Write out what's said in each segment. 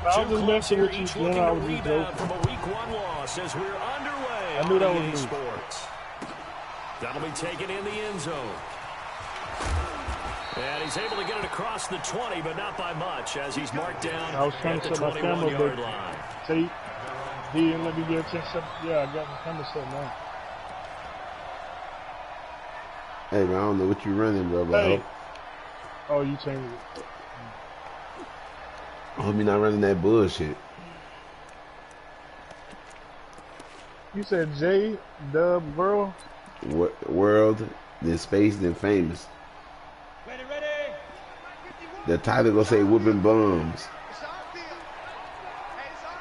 I was just messing with you. Each Then looking I to was just rebound joking. from a week 1 loss as we're underway. I knew that on was EA me. Sports. That'll be taken in the end zone. And he's able to get it across the 20, but not by much, as he's marked down I was trying at to the set my camera, 21-yard but line. see, he didn't let me get a chance. Yeah, I got my camera set now. Hey, man, I don't know what you running, bro, but Hey. Oh, you changed it. I hope you're not running that bullshit. You said J Dub World? World, then space, then famous. Ready. The title gonna say whooping bums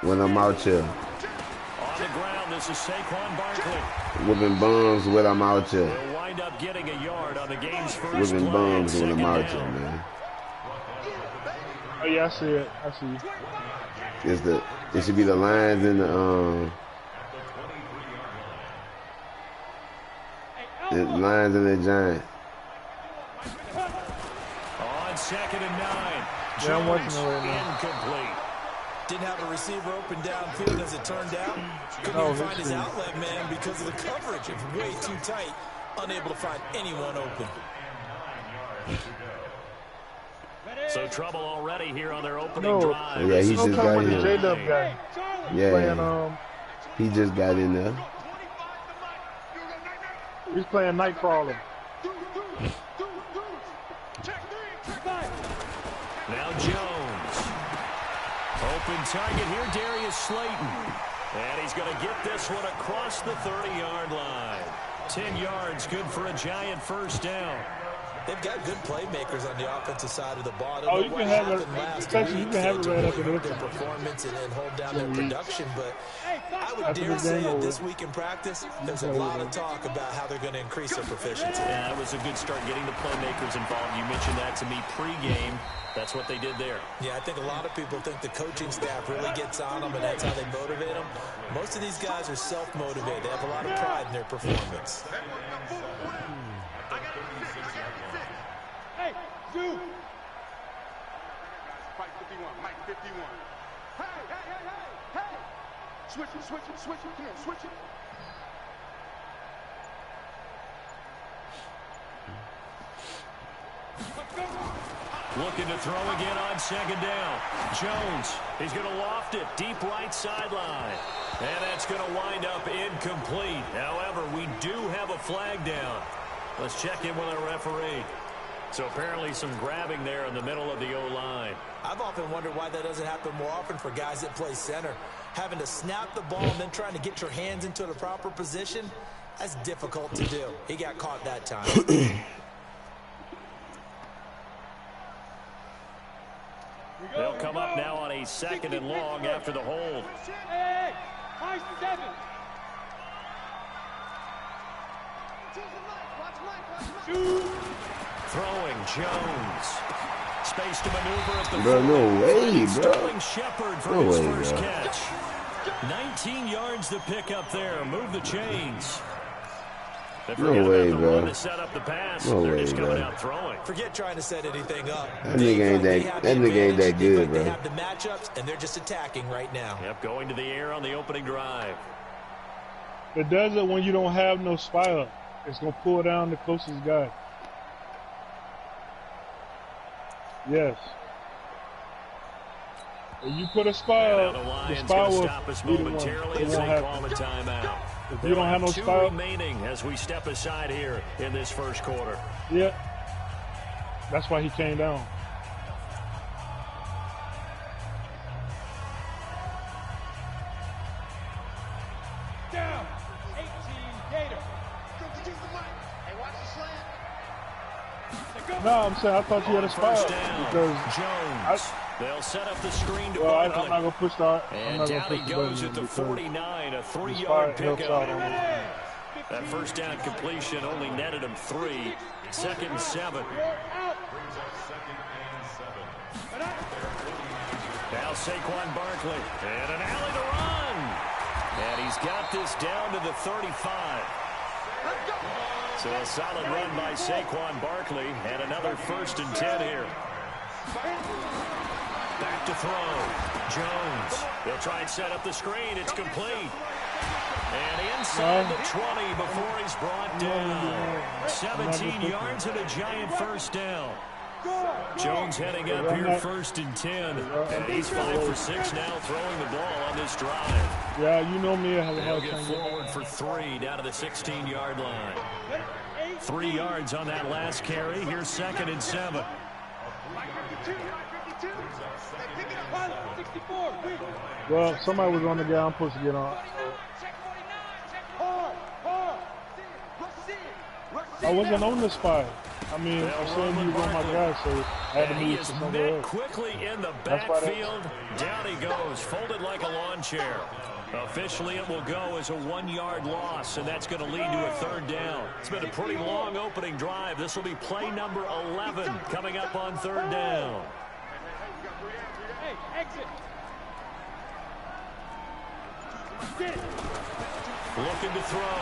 when I'm out here. On the ground, this is Saquon Barkley. Whooping bums when I'm out here. He'll wind up getting a yard on the game's first Whooping play. bums when I'm out Second here, down. man. Oh yeah, I see it. I see you. It should be the Lions and the Giants. On 2nd and 9. Yeah, I'm watching Jones it right now. incomplete. Didn't have a receiver open downfield as it turned out. Couldn't Oh, even find his this is- outlet man because of the coverage. It was way too tight. Unable to find anyone open. So trouble already here on their opening No. drive. Yeah, he This just is got talking about the in. J-Dub guy. Yeah, Playing, he just got in there. he's playing Nightcrawler. Now Jones. Open target here, Darius Slayton. And he's going to get this one across the 30-yard line. 10 yards, good for a Giant first down. They've got good playmakers on the offensive side of the ball. Oh, you can have it. Especially you can have it right up in their there. performance and hold down their production, but I would After dare the say game that over. this week in practice, there's a lot of talk about how they're going to increase their proficiency. Yeah, that was a good start getting the playmakers involved. You mentioned that to me pregame. That's what they did there. Yeah, I think a lot of people think the coaching staff really gets on them, and that's how they motivate them. Most of these guys are self-motivated. They have a lot of pride in their performance. Hey, Zoo! Mike 51, Mike 51. Hey! Switch it, come on, switch it. Looking to throw again on 2nd down. Jones, he's going to loft it deep right sideline. And that's going to wind up incomplete. However, we do have a flag down. Let's check in with our referee. So apparently some grabbing there in the middle of the O-line. I've often wondered why that doesn't happen more often for guys that play center. Having to snap the ball and then trying to get your hands into the proper position, that's difficult to do. He got caught that time. They'll come up now on a 2nd and long after the hold. Hey, high 7. Throwing Jones. Space to maneuver at the Bro, no way, bro. Sterling Shepard for No his way, first bro. catch. 19 yards to pick up there. Move the chains. They No forget way, about the bro. run to set up the pass. No They're way, just coming bro. out throwing. Forget trying to set anything up. That nigga ain't that good, They bro. have the matchups, and they're just attacking right now. Yep, going to the air on the opening drive. It does it when you don't have no spy up. It's gonna pull down the closest guy. Yes. If you put a spy And now up, the the Lions spy going to will stop us be the one. momentarily It as won't they call happen. a timeout. If There you don't are have no 2 spy up, remaining as we step aside here in this first quarter. yeah. That's why he came down. Down. 18 Gator. No, I'm saying I thought you had a spy First up down, because Jones. They'll set up the screen to I'm Barkley. not gonna push that. I'm And not gonna down push he the goes button at the because 49, a the spy 3-yard helps out on pickup. it. That first down completion only netted him 3. 2nd and 7. Now Saquon Barkley. And an alley to run. And he's got this down to the 35. So a solid run by Saquon Barkley. And another 1st and 10 here. Back to throw. Jones. They'll try and set up the screen. It's complete. And inside the 20 before he's brought down. 17 yards and a giant first down. Jones heading up here 1st and 10. And he's 5 for 6 now throwing the ball on this drive. Yeah, you know me. I have a hard He'll time get forward for 3 down to the 16-yard line. 3 yards on that last carry. Here's 2nd and 7. Well, somebody was on the guy I'm supposed to get on. I wasn't on the spy. I mean, I'm saying you were on my guy, so I had to move to somewhere else. Quickly in the backfield. Down he goes, folded like a lawn chair. Officially, it will go as a 1-yard loss, and that's going to lead to a 3rd down. It's been a pretty long opening drive. This will be play number 11 coming up on 3rd down. Hey, exit. Looking to throw.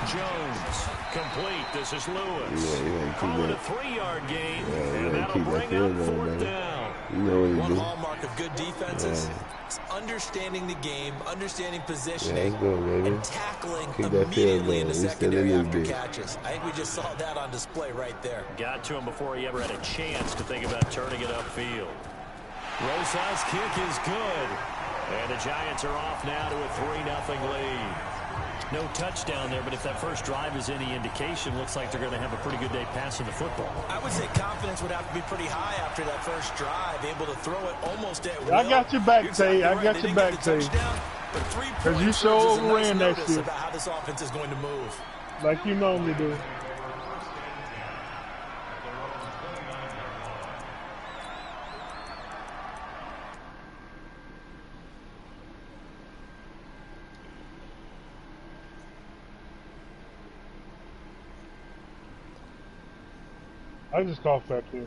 Jones. Complete. This is Lewis. Call it a 3-yard gain, and that'll bring up 4th down. One hallmark of good defenses is understanding the game, understanding positioning, and tackling immediately in the secondary after catches. I think we just saw that on display right there. Got to him before he ever had a chance to think about turning it upfield. Rosa's kick is good. And the Giants are off now to a 3-0 lead. No touchdown there, but if that first drive is any indication, looks like they're going to have a pretty good day passing the football. I would say confidence would have to be pretty high after that first drive, able to throw it almost at will. I got your back, Tay. I got your back, Tay. Because you so overran that shit. About how this offense is going to move. Like you normally do. I just coughed back there.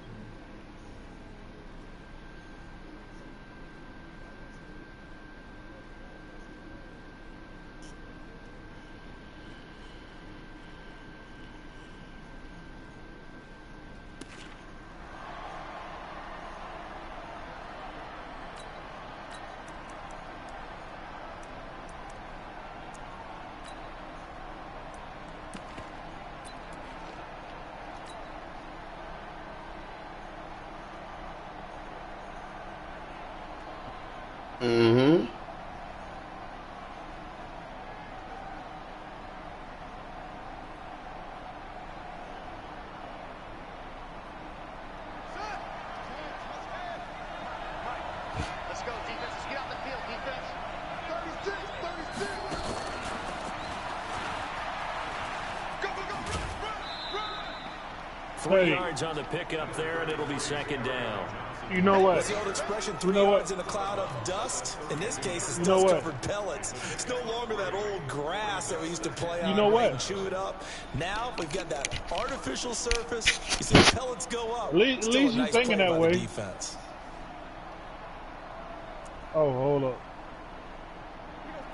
Let's go, defense. Let's get out the field, defense. 36. Go, run. 3 yards on the pickup there, and it'll be 2nd down. You know what? That's the old expression, 3 yards in a cloud of dust. In this case, it's dust-covered pellets. It's no longer that old grass that we used to play on and chew it up. Now we've got that artificial surface. You see the pellets go up. At least you're thinking that way. Defense. Oh, hold up.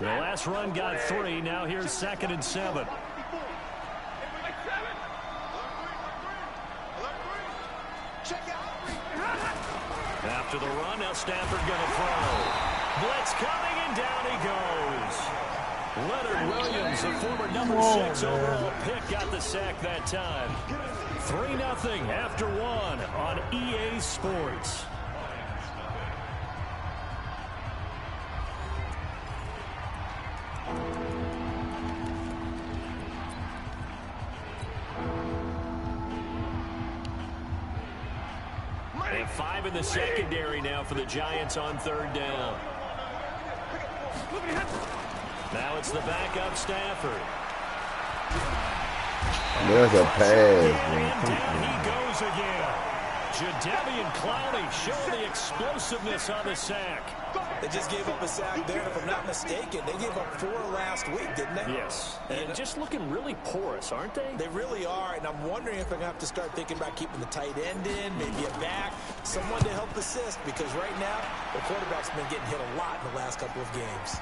The last run got 3. Now here's 2nd and 7. After the run, now Stafford going to throw. Blitz coming, and down he goes. Leonard Williams, the former number 6 overall pick, got the sack that time. 3-0 after 1 on EA Sports. And 5 in the secondary now for the Giants on 3rd down. Now it's the backup Stafford. There's a pass. And down he goes again. Jadeveon Clowney showing the explosiveness on the sack. They just gave up a sack there, and if I'm not mistaken, they gave up 4 last week, didn't they? Yes. And just looking really porous, aren't they? They really are, and I'm wondering if they're going to have to start thinking about keeping the tight end in, maybe a back, someone to help assist, because right now, the quarterback's been getting hit a lot in the last couple of games.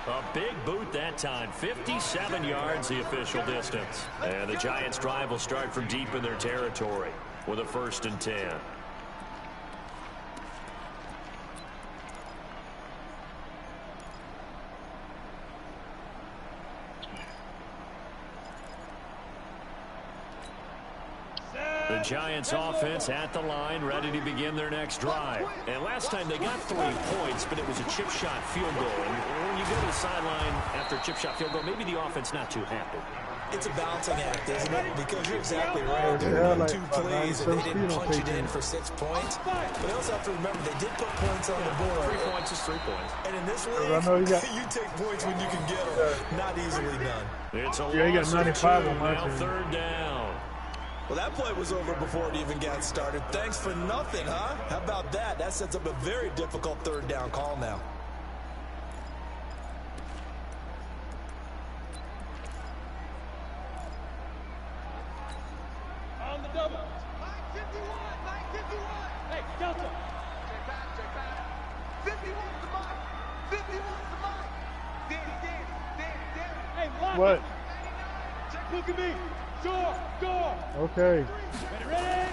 A big boot that time. 57 yards the official distance. And the Giants' drive will start from deep in their territory with a 1st and 10. The Giants offense at the line, ready to begin their next drive. And last time they got 3 points, but it was a chip shot field goal. And when you go to the sideline after a chip shot field goal, maybe the offense not too happy. It's a balancing act, isn't it? Because you're exactly right. They won 2 plays and they didn't punch it in for 6 points. But they also have to remember they did put points on the board. 3 points is 3 points. And in this league, you take points when you can get them. Not easily done. It's a loss of 2, now 3rd down. Well, that play was over before it even got started. Thanks for nothing, huh? How about that? That sets up a very difficult 3rd down call now. On the double. 951. Hey, Delta. Check back. 51 to Mike. 51 to Mike. Danny. Hey, lock. What? Look at me. Door. Okay. Ready?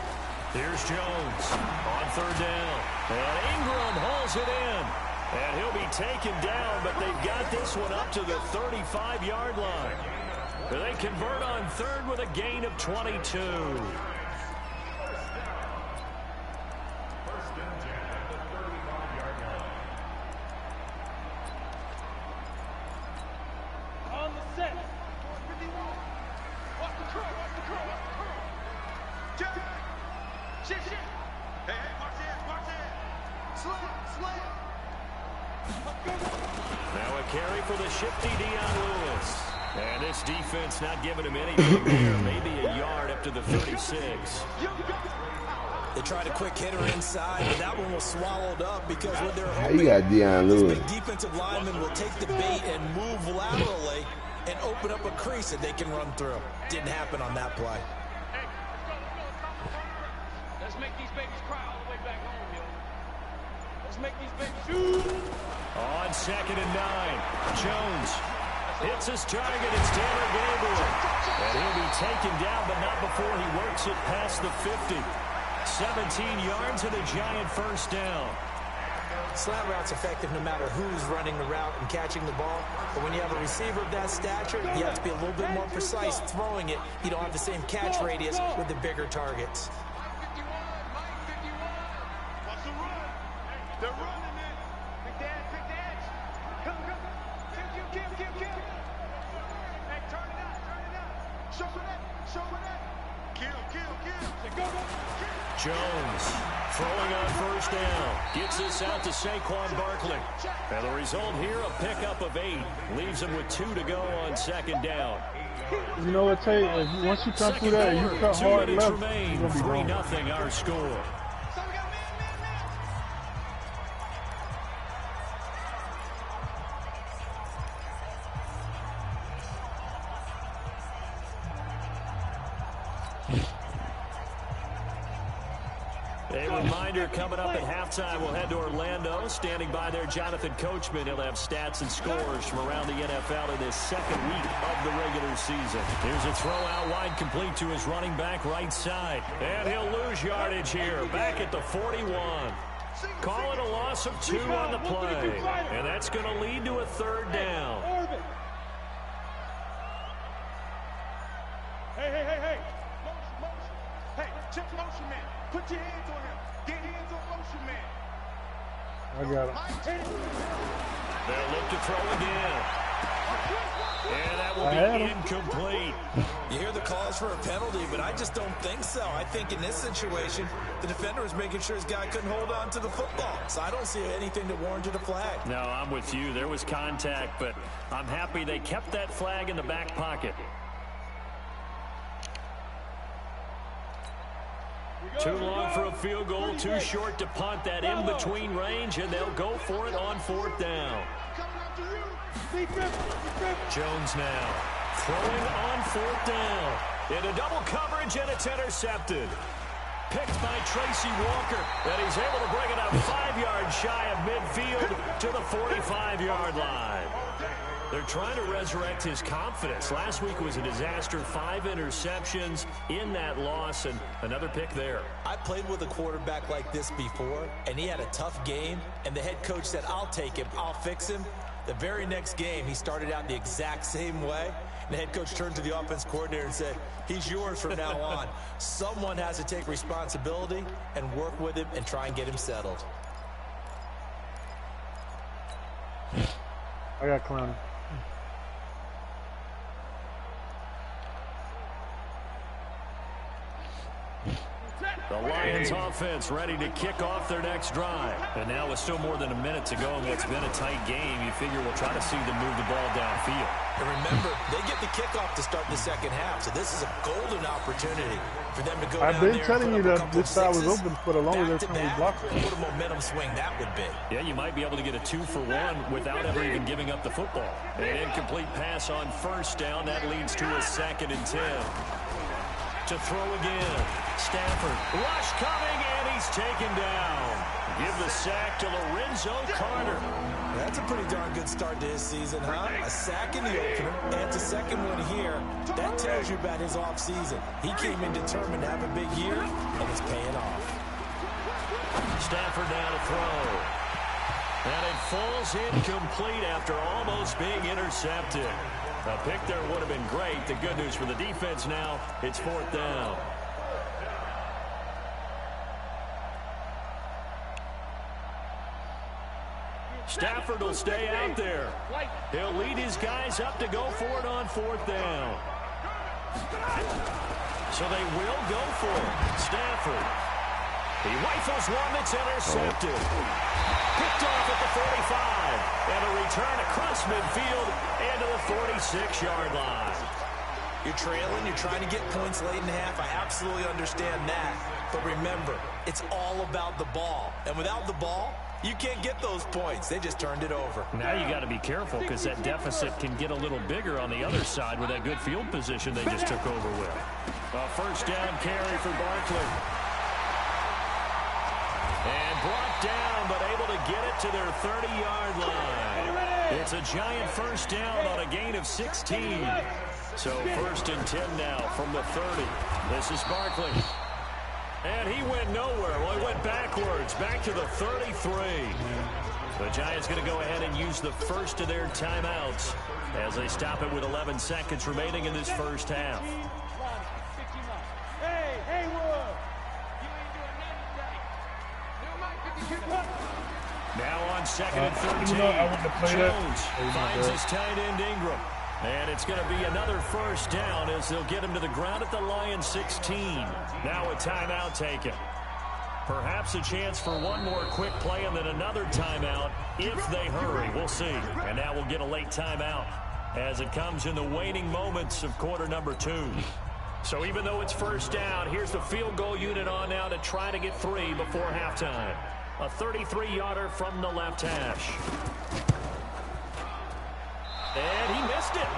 Here's Jones on 3rd down. And Ingram hauls it in. And he'll be taken down, but they've got this one up to the 35-yard line. They convert on 3rd with a gain of 22. On the set. 51. Watch the curl. Shit. Hey, watch it. Slam. Now a carry for the shifty Dion Lewis. And this defense not giving him anything there. Maybe a yard up to the 36. They tried a quick hitter inside, but that one was swallowed up because when they're hoping you got Dion Lewis. Big defensive lineman will take the bait and move laterally and open up a crease that they can run through. Didn't happen on that play. Hey, let's make these babies cry all the way back home, yo. Let's make these babies shoot. On 2nd and 9, Jones hits his target. It's Taylor Gabriel. And he'll be taken down, but not before he works it past the 50. 17 yards and a Giant 1st down. Slant route's effective no matter who's running the route and catching the ball. But when you have a receiver of that stature, you have to be a little bit more precise throwing it. You don't have the same catch radius with the bigger targets. Mike 51. Watch the run. Hey, they're running it. Big dash. Come. Kill. Hey, turn it out. Show it that. Kill. Go. Jones throwing on 1st down. Gets this out to Saquon Barkley. And the result here, a pickup of 8. Leaves him with 2 to go on 2nd down. You know what, Tate? Once you come through that, you cut hard left. 3-0 our score. A reminder, coming up at halftime, we'll head to Orlando. Standing by there, Jonathan Coachman. He'll have stats and scores from around the NFL in this 2nd week of the regular season. Here's a throw out wide, complete to his running back right side. And he'll lose yardage here, back at the 41. Call it a loss of 2 on the play. And that's going to lead to a 3rd down. Hey. Motion. Hey, check motion, man. Put your hands on him. Get hands on motion, man. I got him. They'll look to throw again. And that will be incomplete. You hear the calls for a penalty, but I just don't think so. I think in this situation, the defender was making sure his guy couldn't hold on to the football. So I don't see anything that warranted a flag. No, I'm with you. There was contact, but I'm happy they kept that flag in the back pocket. Too long for a field goal, too short to punt. That in-between range, and they'll go for it on 4th down. Jones now throwing on 4th down. Into double coverage, and it's intercepted. Picked by Tracy Walker, and he's able to bring it up 5 yards shy of midfield to the 45-yard line. They're trying to resurrect his confidence. Last week was a disaster, 5 interceptions in that loss, and another pick there. I played with a quarterback like this before, and he had a tough game, and the head coach said, I'll take him, I'll fix him. The very next game, he started out the exact same way, and the head coach turned to the offense coordinator and said, he's yours from now on. Someone has to take responsibility and work with him and try and get him settled. I got Clowney. The Lions offense ready to kick off their next drive. And now with still more than a minute to go in what's been a tight game, you figure we'll try to see them move the ball downfield. And remember, they get the kickoff to start the second half, so this is a golden opportunity for them to go down there. I've been telling you that this side was open for the longest time we blocked it. What a momentum swing that would be. Yeah, you might be able to get a 2-for-1 without ever even giving up the football. An incomplete pass on first down. That leads to a 2nd and 10. To throw again. Stafford. Rush coming, and he's taken down. Give the sack to Lorenzo Carter. That's a pretty darn good start to his season, huh? A sack in the opener, and it's a second one here. That tells you about his offseason. He came in determined to have a big year, and it's paying off. Stafford now to throw. And it falls incomplete after almost being intercepted. A pick there would have been great. The good news for the defense now, it's 4th down. Stafford will stay out there. He'll lead his guys up to go for it on 4th down. So they will go for it. Stafford. He rifles one that's intercepted. Picked off at the 45. And a return across midfield and to the 46-yard line. You're trailing. You're trying to get points late in the half. I absolutely understand that. But remember, it's all about the ball. And without the ball, you can't get those points. They just turned it over. Now you got to be careful because that deficit can get a little bigger on the other side with that good field position they just took over with. A first down carry for Barkley. And brought down, but able to get it to their 30-yard line. It's a giant first down on a gain of 16. So 1st and 10 now from the 30. This is Barkley. And he went nowhere. Well, he went backwards, back to the 33. The Giants going to go ahead and use the first of their timeouts as they stop it with 11 seconds remaining in this first half. Hey, Haywood! Now on 2nd and 13. Jones finds his tight end Ingram. And it's going to be another first down as they'll get him to the ground at the Lions 16. Now a timeout taken. Perhaps a chance for one more quick play and then another timeout if they hurry. We'll see. And now we'll get a late timeout as it comes in the waning moments of quarter number 2. So even though it's first down, here's the field goal unit on now to try to get 3 before halftime. A 33-yarder from the left hash. And he missed it.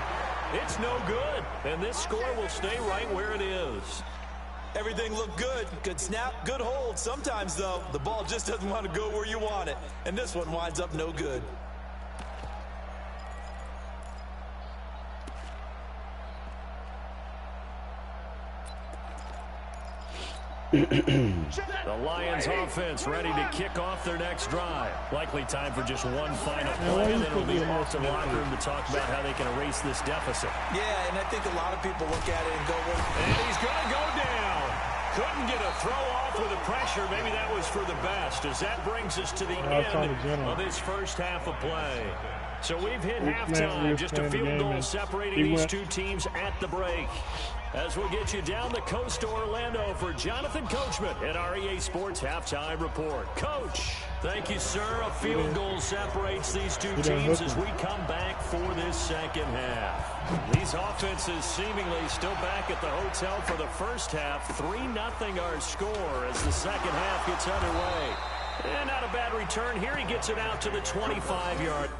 It's no good. And this score will stay right where it is. Everything looked good. Good snap, good hold. Sometimes, though, the ball just doesn't want to go where you want it. And this one winds up no good. The Lions offense ready to kick off their next drive. Likely time for just one final play, and then it'll be off to the locker room to talk about how they can erase this deficit. Yeah, and I think a lot of people look at it and go, well, and he's going to go down. Couldn't get a throw off with the pressure. Maybe that was for the best, as that brings us to the end of this first half of play. So we've hit halftime, just a field goal separating these two teams at the break. As we'll get you down the coast to Orlando for Jonathan Coachman at our EA Sports Halftime Report. Coach, thank you, sir. A field goal separates these two teams as we come back for this second half. These offenses seemingly still back at the hotel for the first half. 3-0 our score as the second half gets underway. And not a bad return here. He gets it out to the 25-yard.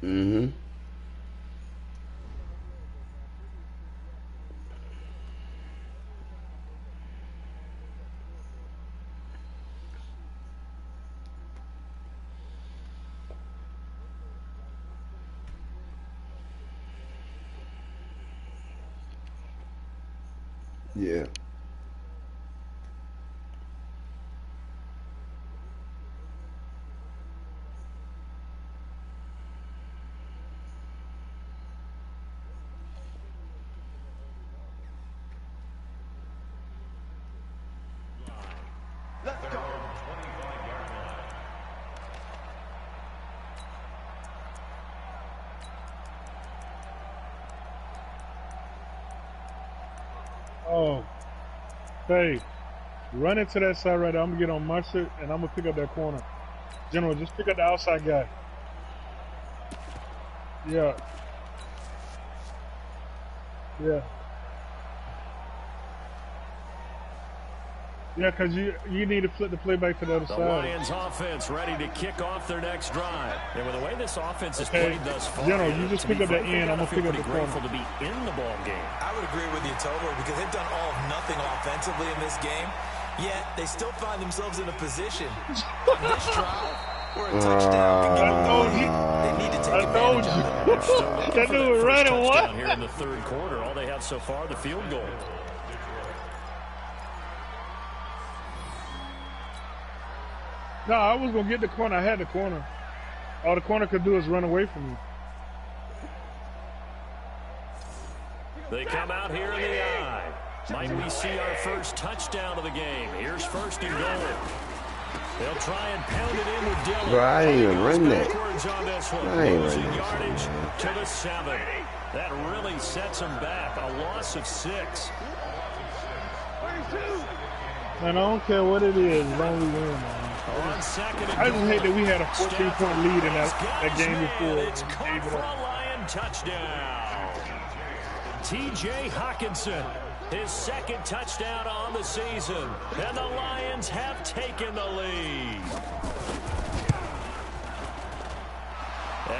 Mm-hmm. Yeah. Let's go. Oh, hey, run into that side right there. I'm gonna get on my shit and I'm gonna pick up that corner. General, just pick up the outside guy. Yeah. Yeah. Yeah, because you need to flip the play back to the other The side. Lions offense ready to kick off their next drive. And with the way this offense has played thus far, General, you just pick up the end. I'm going to pick up the corner. grateful to be in the ball game. I would agree with you totally because they've done all of nothing offensively in this game, yet they still find themselves in a position on this drive where a touchdown can give them they need to take advantage of it. That dude was running what? Here in the third quarter, all they have so far, the field goal. No, I was going to get the corner. I had the corner. All the corner could do is run away from me. They come out here in the eye. Might we see our first touchdown of the game? Here's first and goal. They'll try and pound it in with Dillon. Bro, I ain't even run that. On this one. I ain't Losing run yardage to the 7. That really sets them back. A loss of 6. Man, I don't care what it is, as long as we win, man. I just hate that we had a 14-point lead in that game before. It's caught for a Lion touchdown. T.J. Hawkinson, his second touchdown on the season. And the Lions have taken the lead.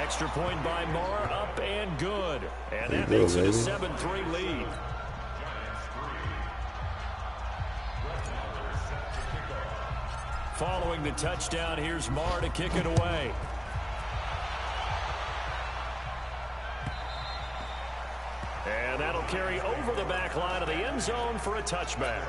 Extra point by Moore, up and good. And that makes it a 7-3 lead. Following the touchdown, here's Marr to kick it away. And that'll carry over the back line of the end zone for a touchback.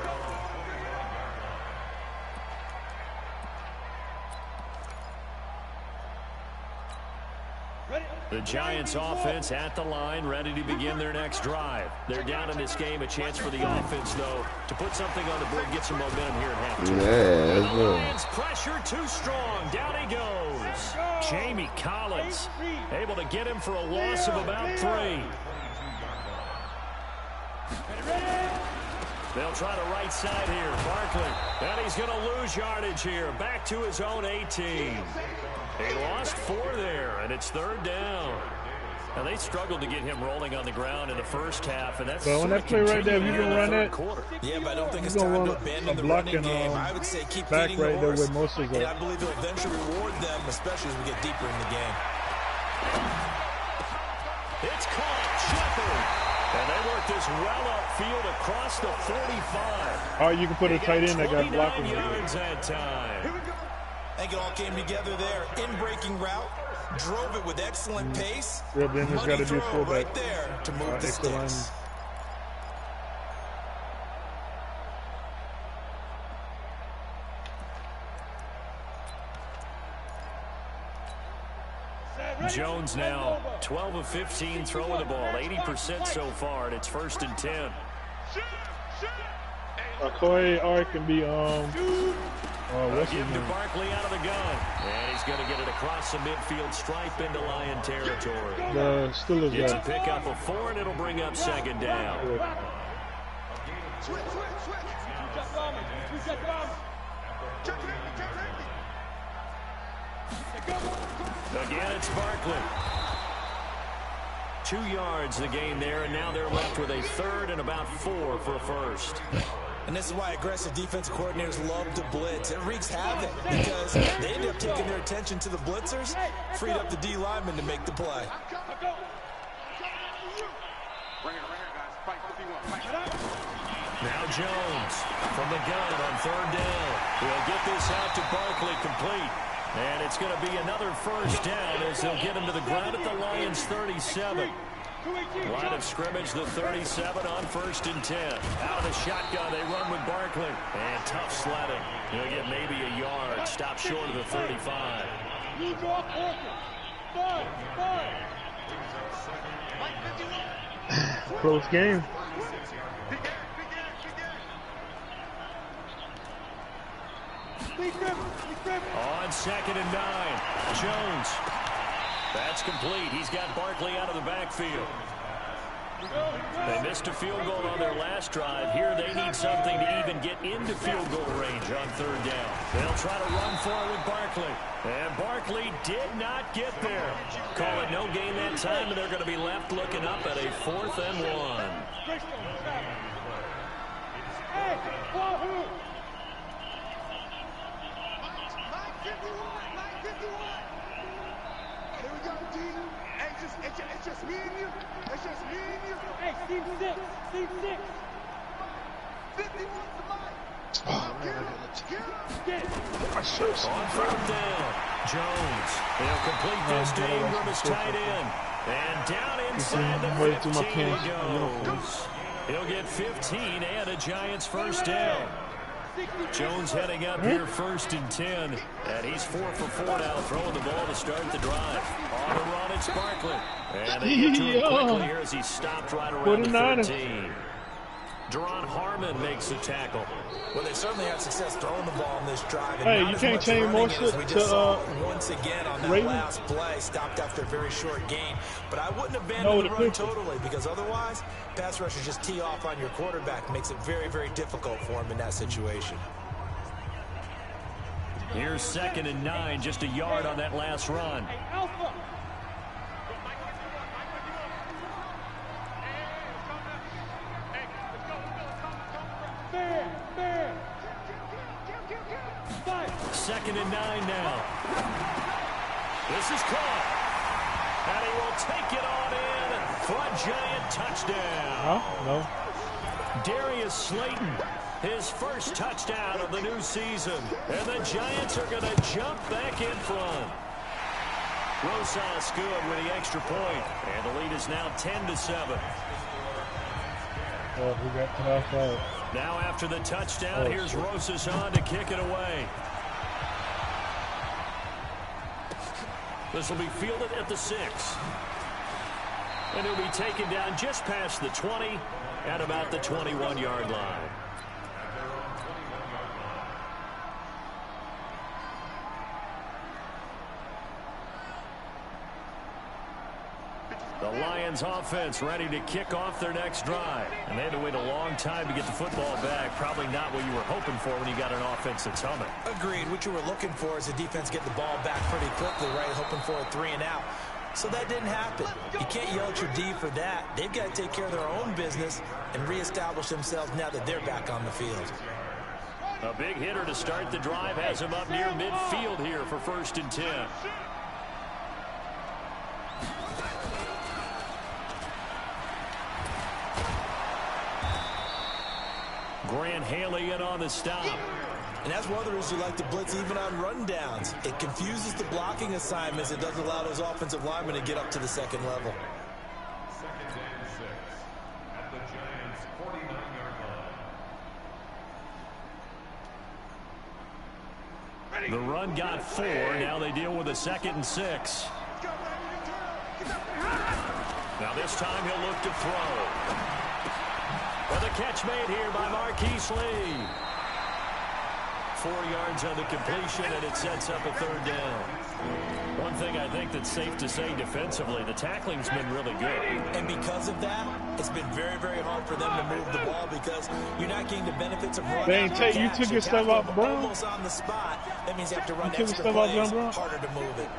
The Giants offense at the line, ready to begin their next drive. They're down in this game. A chance for the offense, though, to put something on the board, get some momentum here at halftime. Yeah, that's good. Lions pressure too strong. Down he goes. Jamie Collins able to get him for a loss of about 3. They'll try the right side here. Barkley. And he's going to lose yardage here. Back to his own 18. He lost 4 there, and it's 3rd down. Now, they struggled to get him rolling on the ground in the first half, and that's so on that play right there, if you can run it, yeah, but I don't think it's time to abandon the running game. I would say keep feeding the horse, and I believe it'll eventually reward them, especially as we get deeper in the game. It's caught. Shepard. And they work this well upfield across the 45. Or you can put a tight end that got blocked. Yards that time. I think it all came together there. In-breaking route, drove it with excellent pace. Yeah, then it's got to do fullback right there to move the sticks. Jones now 12 of 15 throwing the ball, 80% so far, and it's 1st and 10. Corey R can be give to Barkley out of the gun, and he's going to get it across the midfield stripe into Lion territory. It's a pickup of 4, and it'll bring up 2nd down. Again, it's Barkley. 2 yards the gain there, and now they're left with a 3rd and about 4 for a first. And this is why aggressive defensive coordinators love to blitz. It wreaks havoc because they end up taking their attention to the blitzers, freed up the D lineman to make the play. Now Jones from the gun on third down. He'll get this out to Barkley complete. And it's going to be another first down as they'll get him to the ground at the Lions' 37. Line of scrimmage, the 37 on 1st and 10. Out of the shotgun, they run with Barkley. And tough sledding. He'll get maybe a yard. Stop short of the 35. Close game. On 2nd and 9. Jones. That's complete. He's got Barkley out of the backfield. They missed a field goal on their last drive. Here they need something to even get into field goal range on 3rd down. They'll try to run for it with Barkley. And Barkley did not get there. Call it no gain that time, and they're going to be left looking up at a 4th and 1. Here we go, D. Hey, it's just me and you. It's just me and you. Hey, Steve 6. 51 to Mike. My shirt's on 3rd down. Jones. He'll complete this to Ingram as tight end. And down inside the 15 he goes. He'll get 15 and a Giants first down. Jones heading up here 1st and 10. And he's 4 for 4 now, throwing the ball to start the drive. On the run, it's Barkley. And they get to him quickly here as he stopped right around the 13. Deron Harmon makes the tackle. Well, they certainly had success throwing the ball in this drive. And hey, you can't change more shit we to just saw once again on that Raven. last play, stopped after a very short gain. But I wouldn't abandon the run totally, because otherwise, pass rushers just tee off on your quarterback. Makes it very, very difficult for him in that situation. Here's 2nd and 9, just a yard on that last run. Second and 9 now. This is caught. And he will take it on in for a Giant touchdown. No. Darius Slayton, his first touchdown of the new season. And the Giants are going to jump back in front. Rosas good with the extra point. And the lead is now 10-7. Oh, we got cut outside. Now after the touchdown, here's Rosas on to kick it away. This will be fielded at the 6. And he'll be taken down just past the 20 at about the 21-yard line. The Lions offense ready to kick off their next drive. And they had to wait a long time to get the football back. Probably not what you were hoping for when you got an offense that's humming. Agreed. What you were looking for is the defense getting the ball back pretty quickly, right? Hoping for a 3 and out. So that didn't happen. You can't yell at your D for that. They've got to take care of their own business and reestablish themselves now that they're back on the field. A big hitter to start the drive has him up near midfield here for 1st and 10. Grant Haley in on the stop. And that's one of the reasons you like to blitz even on rundowns. It confuses the blocking assignments. It doesn't allow those offensive linemen to get up to the 2nd level. 2nd and 6 at the Giants' 49-yard line. The run got 4. Now they deal with a 2nd and 6. Now this time he'll look to throw. With a catch made here by Marquise Lee. 4 yards on the completion, and it sets up a 3rd down. One thing I think that's safe to say defensively, the tackling's been really good. And because of that, it's been very, very hard for them to move the ball because you're not getting the benefits of running. They ain't take you took your stuff off Brown. Almost on the spot. That means you have to run extra plays, harder to move it.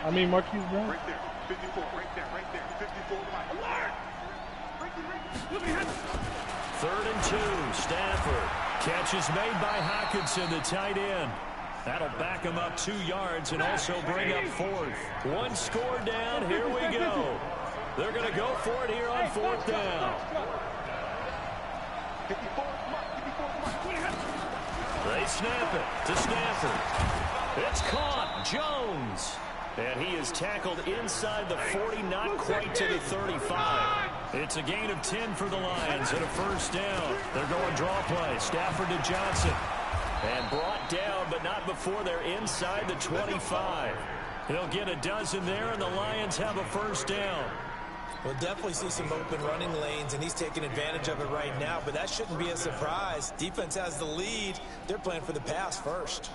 I mean, Marquise Brown. Right there, 54, right there, 54. Alert! 3rd and 2. Stafford. Catch is made by Hockenson, the tight end. That'll back him up 2 yards and also bring up 4th. 1 score down. Here we go. They're going to go for it here on 4th down. They snap it to Stafford. It's caught. Jones. And he is tackled inside the 40, not quite to the 35. It's a gain of 10 for the Lions and a 1st down. They're going draw play. Stafford to Johnson. And brought down, but not before they're inside the 25. He'll get a dozen there, and the Lions have a 1st down. We'll definitely see some open running lanes, and he's taking advantage of it right now, but that shouldn't be a surprise. Defense has the lead. They're playing for the pass first.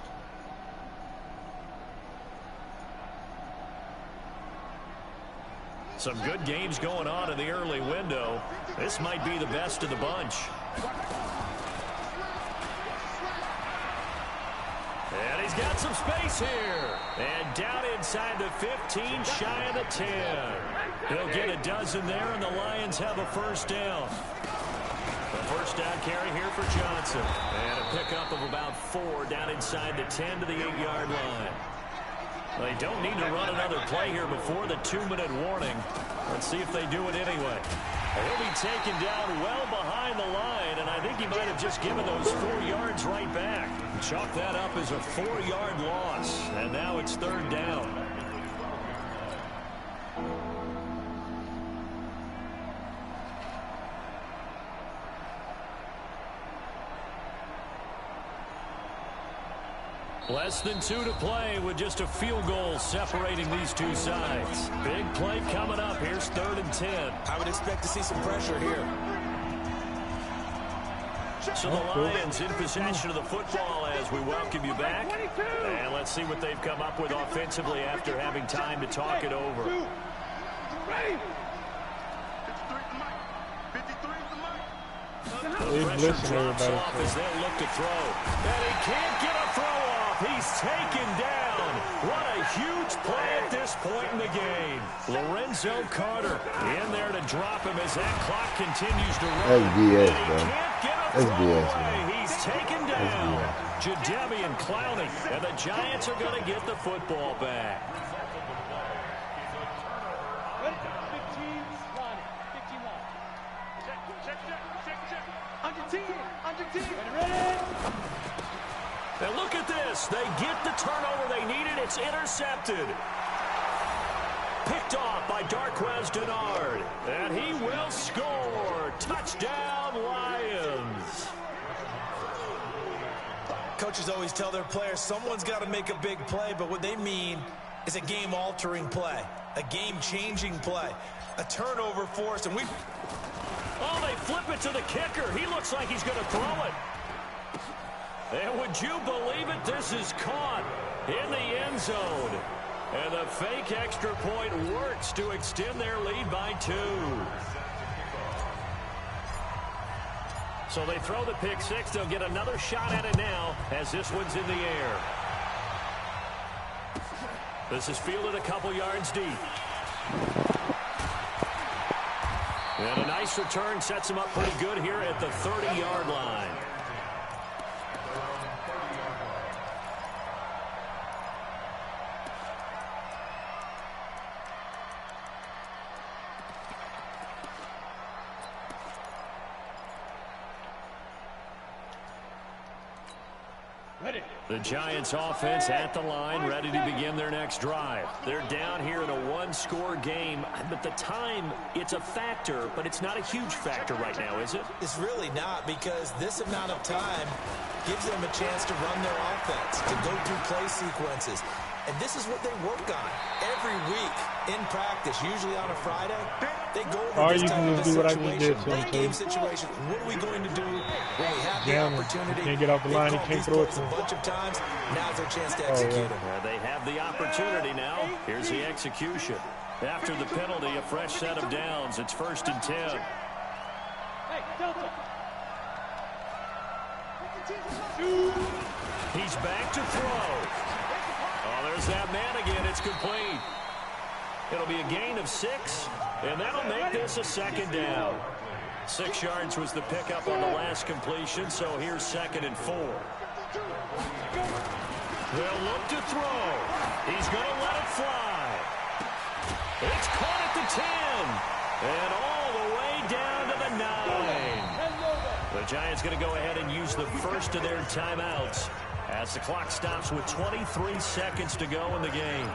Some good games going on in the early window. This might be the best of the bunch. And he's got some space here. And down inside the 15, shy of the 10. He'll get a dozen there, and the Lions have a 1st down. The 1st down carry here for Johnson. And a pickup of about 4 down inside the 10 to the 8-yard line. They don't need to run another play here before the 2-minute warning. Let's see if they do it anyway. He'll be taken down well behind the line, and I think he might have just given those 4 yards right back. Chalk that up as a 4-yard loss, and now it's 3rd down. Less than 2 to play with just a field goal separating these two sides. Big play coming up. Here's 3rd and 10. I would expect to see some pressure here. So the Lions in possession of the football as we welcome you back. And let's see what they've come up with offensively after having time to talk it over. The pressure drops off as they look to throw. And he can't get a throw off. He's taken down. What a huge play at this point in the game. Lorenzo Carter in there to drop him as that clock continues to run. That's BS, bro. He can't get a That's throw BS, away. man. He's taken down. Jadeveon Clowney. And the Giants are going to get the football back. And look at this. They get the turnover they needed. It's intercepted. Picked off by Darquez Denard. And he will score. Touchdown, Lions. Coaches always tell their players someone's got to make a big play, but what they mean is a game-altering play, a game-changing play, a turnover force, and Oh, they flip it to the kicker. He looks like he's going to throw it. And would you believe it? This is caught in the end zone. And the fake extra point works to extend their lead by 2. So they throw the pick 6. They'll get another shot at it now as this one's in the air. This is fielded a couple yards deep. And a nice return sets him up pretty good here at the 30-yard line. The Giants offense at the line, ready to begin their next drive. They're down here in a 1-score game, but the time, it's a factor, but it's not a huge factor right now, is it? It's really not, because this amount of time gives them a chance to run their offense, to go through play sequences. And this is what they work on every week in practice, usually on a Friday. They go over this type of a situation, late game situation. What are we going to do when we have the opportunity? Can't get off the line, he can't throw it. A bunch of times. Now's their chance to execute it. They have the opportunity now. Here's the execution. After the penalty, a fresh set of downs. It's 1st and 10. He's back to throw. Oh, there's that man again. It's complete. It'll be a gain of 6, and that'll make this a 2nd down. 6 yards was the pickup on the last completion, so here's 2nd and 4. They'll look to throw. He's going to let it fly. It's caught at the 10. And all the way down to the 9. The Giants going to go ahead and use the first of their timeouts as the clock stops with 23 seconds to go in the game.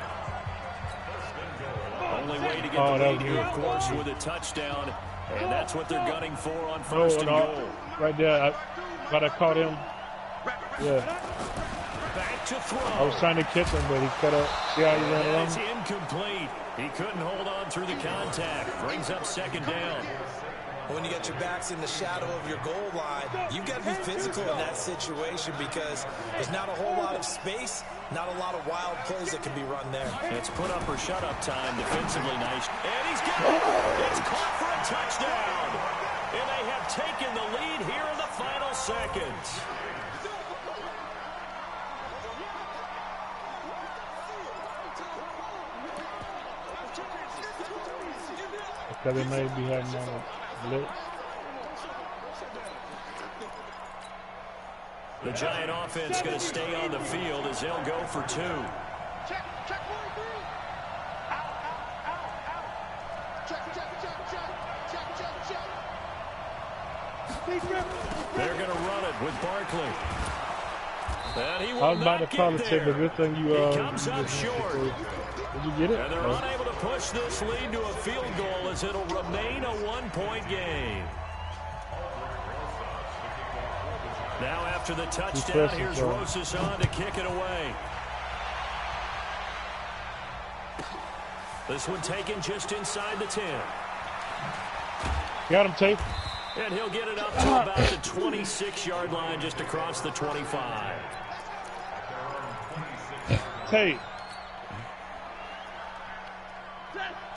Only way to get the lead here, of course, with a touchdown. And that's what they're gunning for on 1st and goal. Right there. I caught him. Yeah. Back to throw. I was trying to catch him, but he cut up. See how he ran along? It's incomplete. He couldn't hold on through the contact. Brings up 2nd down. When you got your backs in the shadow of your goal line, you've got to be physical in that situation because there's not a whole lot of space, not a lot of wild plays that can be run there. It's put up or shut up time, defensively nice. And he's got it. It's caught for a touchdown. And they have taken the lead here in the final seconds. Because they may be having on a blitz. The Giant offense going to stay on the field as they'll go for 2. Check 1 3. Out. Check. They're going to run it with Barkley. And he will I was about to call it, but good thing you he comes up short. Did you get it? And they're unable to push this lead to a field goal as it'll remain a 1-point game. Now after the touchdown, here's Rosas on to kick it away. This one taken just inside the 10. Got him, Tate. And he'll get it up to about the 26-yard line just across the 25. Tate.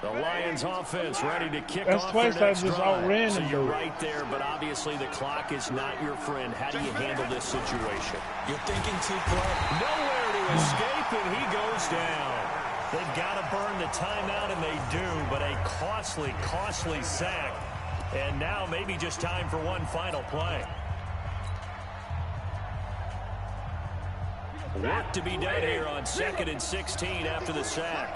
The Lions offense ready to kick That's off twice their next I just drive. outran So him, you're though. right there, but obviously the clock is not your friend. How do you handle this situation? You're thinking too quick. Nowhere to escape, and he goes down. They've got to burn the timeout, and they do, but a costly, costly sack. And now maybe just time for one final play. Work to be done here on 2nd and 16 after the sack.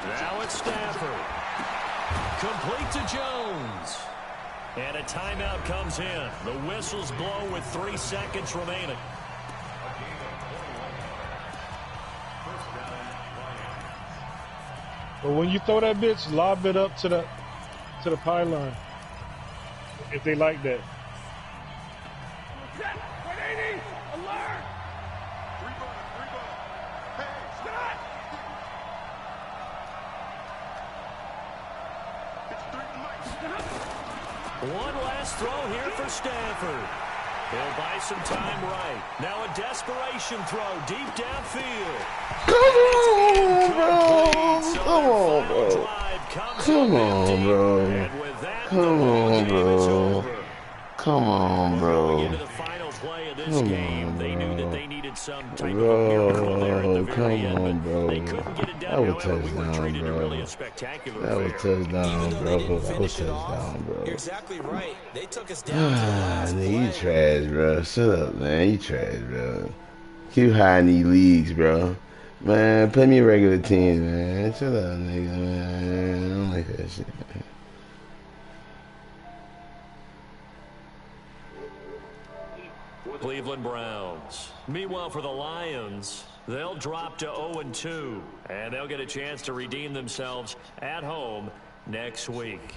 Now it's Stafford. Complete to Jones. And a timeout comes in. The whistles blow with 3 seconds remaining. But when you throw that bitch, lob it up to the pylon. If they like that. One last throw here for Stafford. He'll buy some time right. Now a desperation throw deep downfield. Come on, bro. Come on, bro. Come on, bro. Come on, bro. Into the final play of this game, they knew that they needed some type of a miracle there at the very end, but they couldn't get it done. However, we were treated to really a spectacular That was touchdown, bro. That was touchdown, bro. You're exactly right. They took us down to the last Man, you play. trash, bro. Shut up, man. You trash, bro. Keep hiding these leagues, bro. Man, play me regular teams, man. Shut up, nigga, man. I don't like that shit, man. Cleveland Browns. Meanwhile, for the Lions, they'll drop to 0-2, and they'll get a chance to redeem themselves at home next week.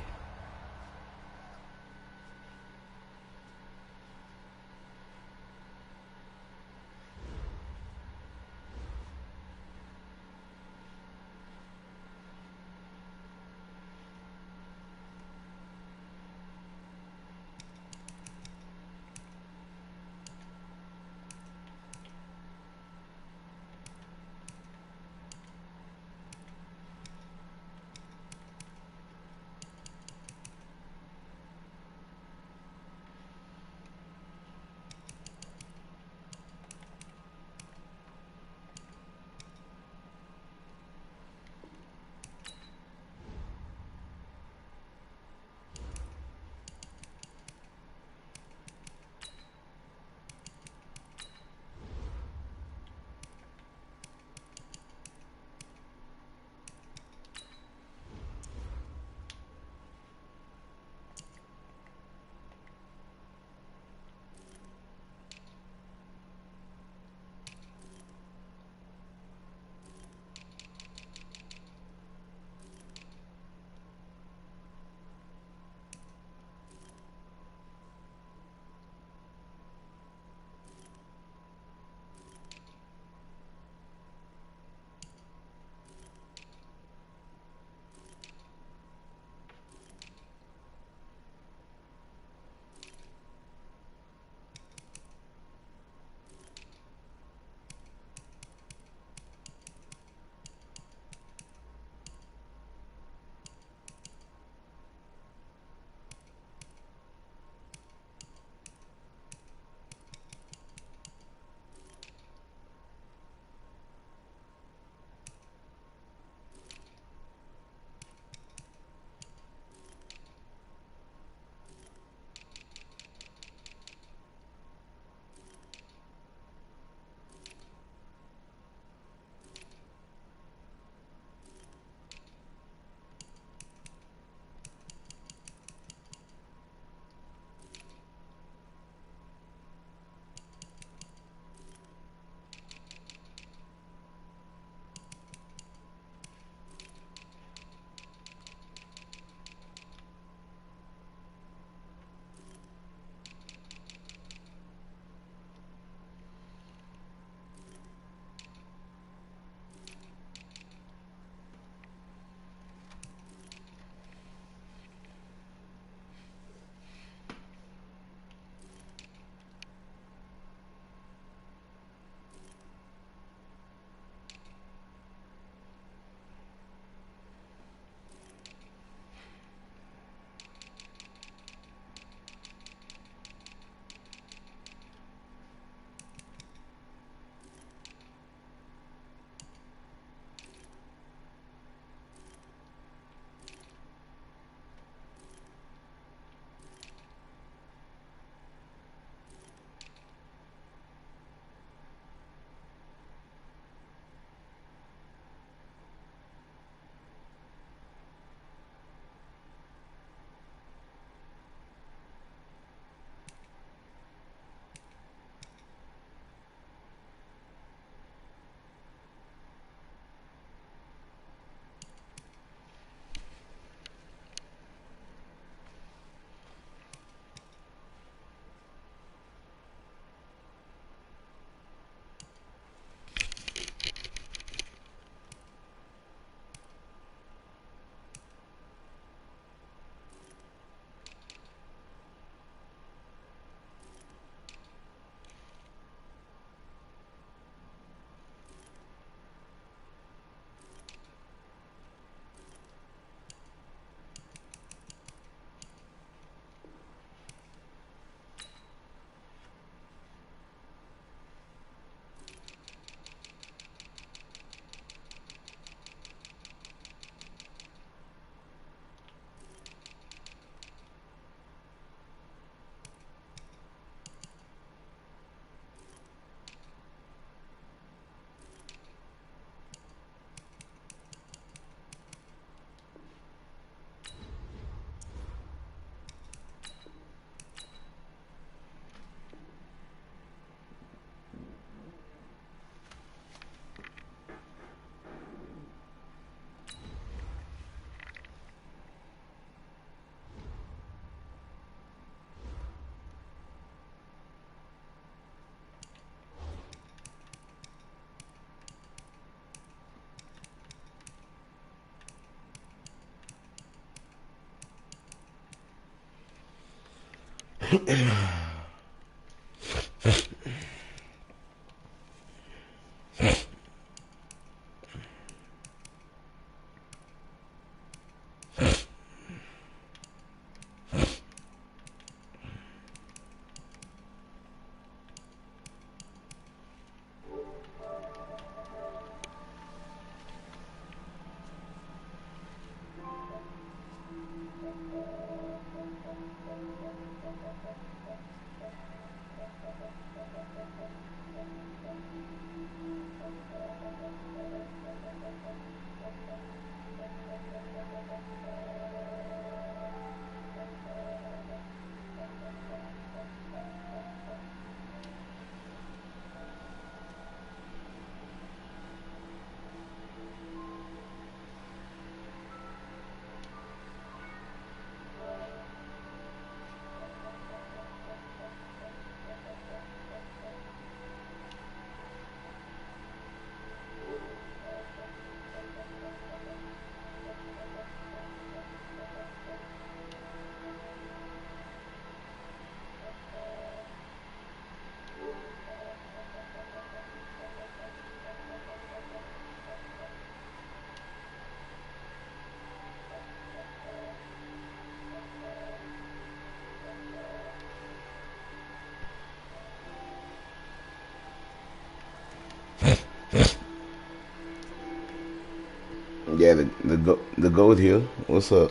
Yeah, the goat here. What's up?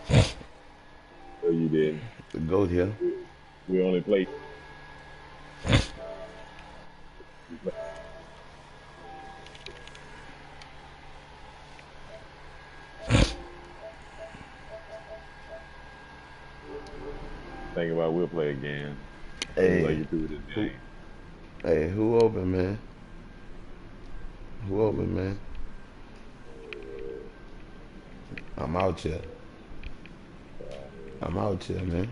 So you did. The goat here. We only played. Think about we'll play again. Hey, You through this who, game. hey, who open, man? Who open, man? I'm out here. I'm out here, man.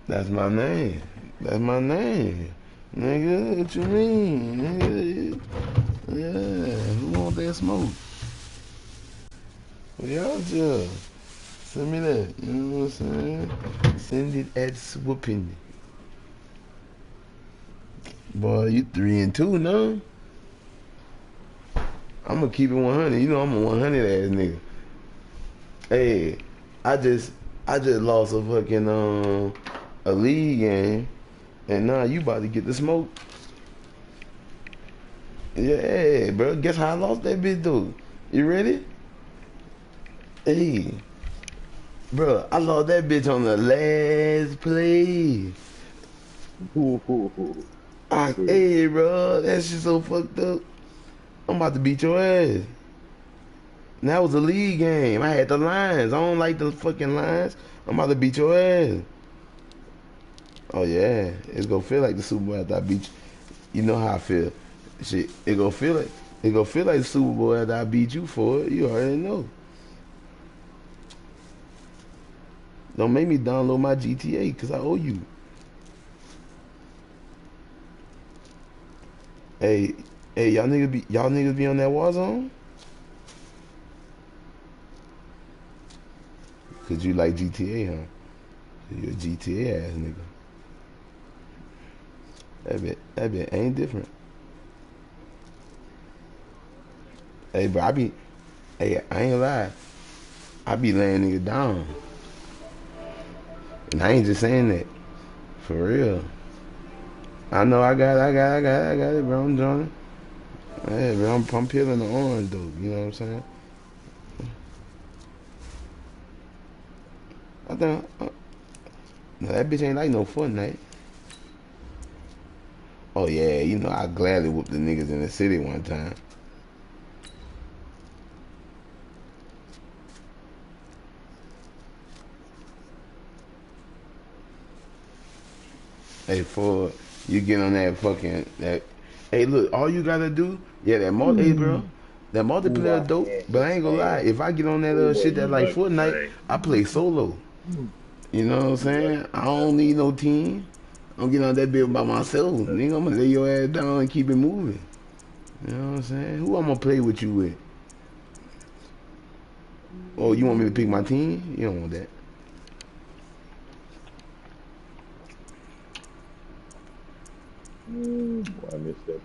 That's my name. That's my name. Nigga, what you mean? Nigga, yeah, who want that smoke? We out here. Send me that. You know what I'm saying? Send it at swooping. Boy, you 3-2 now. I'm gonna keep it 100. You know I'm a 100 ass nigga. Hey, I just lost a fucking a league game, and now you about to get the smoke. Yeah, bro. Guess how I lost that bitch though? You ready? Hey, bro, I lost that bitch on the last play. Hey, bro, that shit so fucked up. I'm about to beat your ass. And that was a league game. I had the Lions. I don't like the fucking Lions. I'm about to beat your ass. Oh yeah, it's gonna feel like the Super Bowl after I beat you. You know how I feel. Shit, it gonna feel like the Super Bowl after I beat you for it. You already know. Don't make me download my GTA because I owe you. Hey, y'all niggas be on that Warzone? Cause you like GTA, huh? You a GTA ass nigga. That bit ain't different. Hey, bro, I ain't lie. I be laying niggas down. And I ain't just saying that. For real. I know I got it, bro. I'm joining. Hey, bro, I'm peeling the orange, though. You know what I'm saying? I think, no, that bitch ain't like no Fortnite. Oh, yeah, you know, I gladly whooped the niggas in the city one time. Hey, for you get on that fucking that. Hey, look, all you gotta do, yeah, hey, bro, that multiplayer dope. But I ain't gonna lie, if I get on that shit that like Fortnite, I play solo. You know what I'm saying? I don't need no team. I'm getting on that bit by myself. Nigga, I'm gonna lay your ass down and keep it moving. You know what I'm saying? Who I'm gonna play with you with? Oh, you want me to pick my team? You don't want that. Boy, I missed that.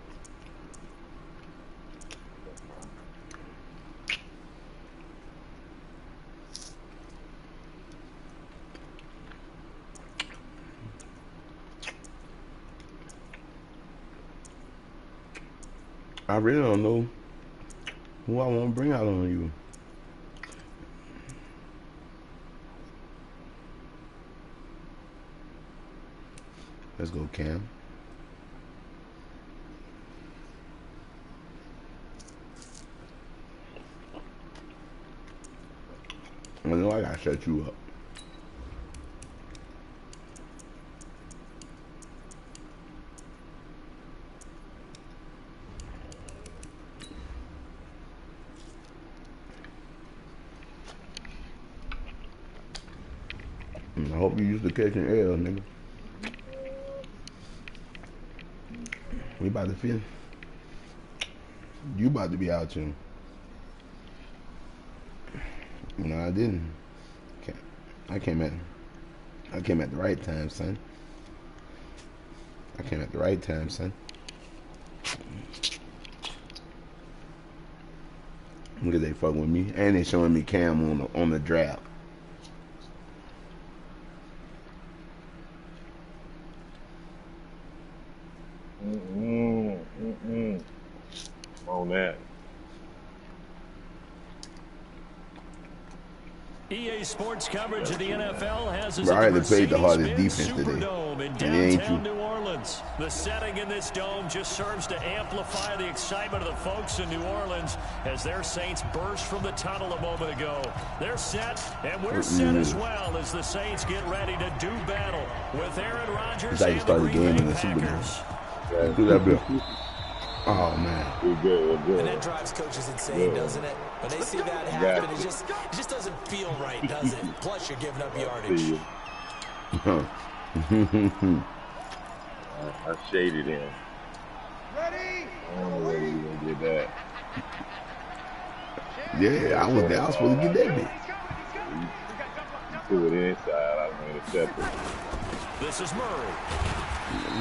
I really don't know who I want to bring out on you. Let's go, Cam. I know I gotta shut you up. I hope you used to catching L, nigga. We about to feel. You about to be out too. No, I didn't. I came at the right time, son. I came at the right time, son. Look at they fucking with me, and they showing me Cam on the draft. On that. EA Sports coverage of the NFL has us Bro, I at the had to play the hardest Mercedes-Benz defense today. Superdome in And it ain't downtown you. New Orleans. The setting in this dome just serves to amplify the excitement of the folks in New Orleans as their Saints burst from the tunnel a moment ago. They're set, and we're set as well as the Saints get ready to do battle with Aaron Rodgers and the Green Bay Packers. Do that bill. Oh man. We're good. And that drives coaches insane, doesn't it? When they see that happen, it just doesn't feel right, does it? Plus, you're giving up yardage. I shaded him. Ready? I don't know whether you gonna get that. Yeah, I was there. I was supposed to get that bitch. You threw it inside. I'm gonna intercept it. This is Murray.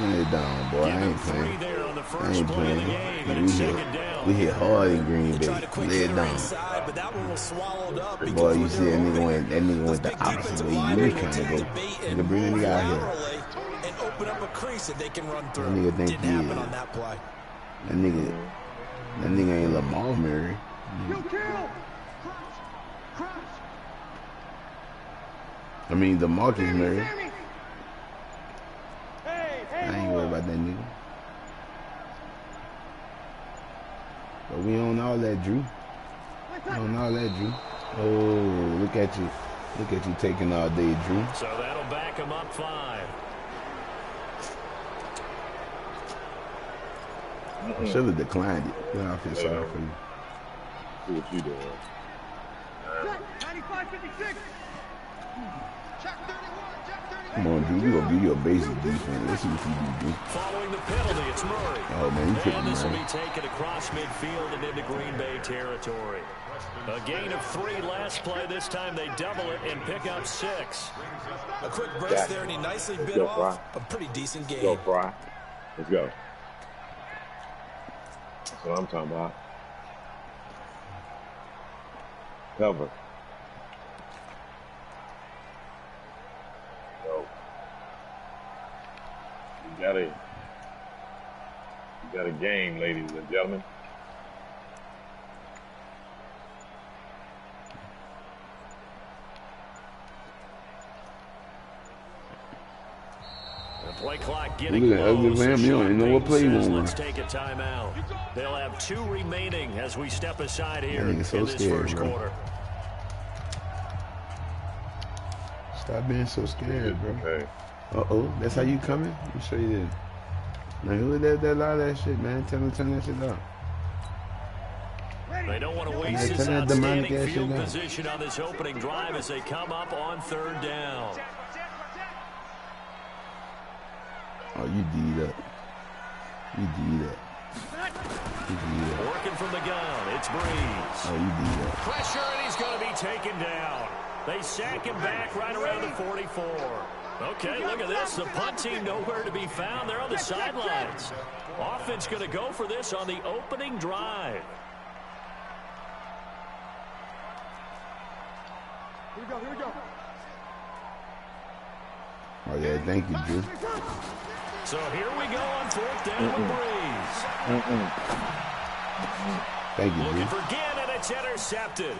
Lay it down, boy. I ain't playing. There on the I first ain't play of the playing. game, and it's second down. We hit hard in Green Bay. Tried to quick Lay it hitter down. inside, but that one was swallowed up. Boy, you see that nigga went the opposite way you was trying to go. Nigga, bring that nigga out here. And open up a crease that they can run through. That nigga think Didn't he happen is. on that play. That nigga ain't Lamar Murray. I mean, the Marcus Murray. I ain't worried about that nigga. But we on all that, Drew. We on all that, Drew. Oh, look at you. Look at you taking all day, Drew. So that'll back him up 5. I should have declined it. Yeah, I feel sorry for you. See what you doing. 95-56. Check 31. Check 31. Come on, Drew. We gonna give you a basic defense. Let's see what you do, Drew. Following the penalty, it's Murray. Oh man, you took And me, this will man. be taken across midfield and into Green Bay territory. A gain of 3 last play. This time they double it and pick up 6. A quick burst there, and he nicely bit off a pretty decent game. Go, Fry. Let's go. That's what I'm talking about. Cover. Go. You got a game, ladies and gentlemen. The play clock getting Look at that ugly low. lamb. You don't even know what play you want. Let's take a timeout. They'll have 2 remaining as we step aside here That in nigga so this scared, first bro. quarter. Stop being so scared, bro. Okay. Uh-oh, that's how you coming? I'm sure you did. Now who that lot of that shit, man? Tell him to turn that shit off. They don't want to waste Yeah, this turn that demonic outstanding ass field shit down. position on this opening drive as they come up on 3rd down. Oh, you D'd up. You D'd up. Working from the gun, it's Breeze. Oh, you did that. Pressure, and he's going to be taken down. They sack him back right around the 44. Okay, look at this. The punt team nowhere to be found. They're on the sidelines. Offense going to go for this on the opening drive. Here we go, here we go. Oh, yeah, thank you, Drew. So here we go on 4th down with Breeze. Thank you, Drew. Looking for Ginn, and it's intercepted.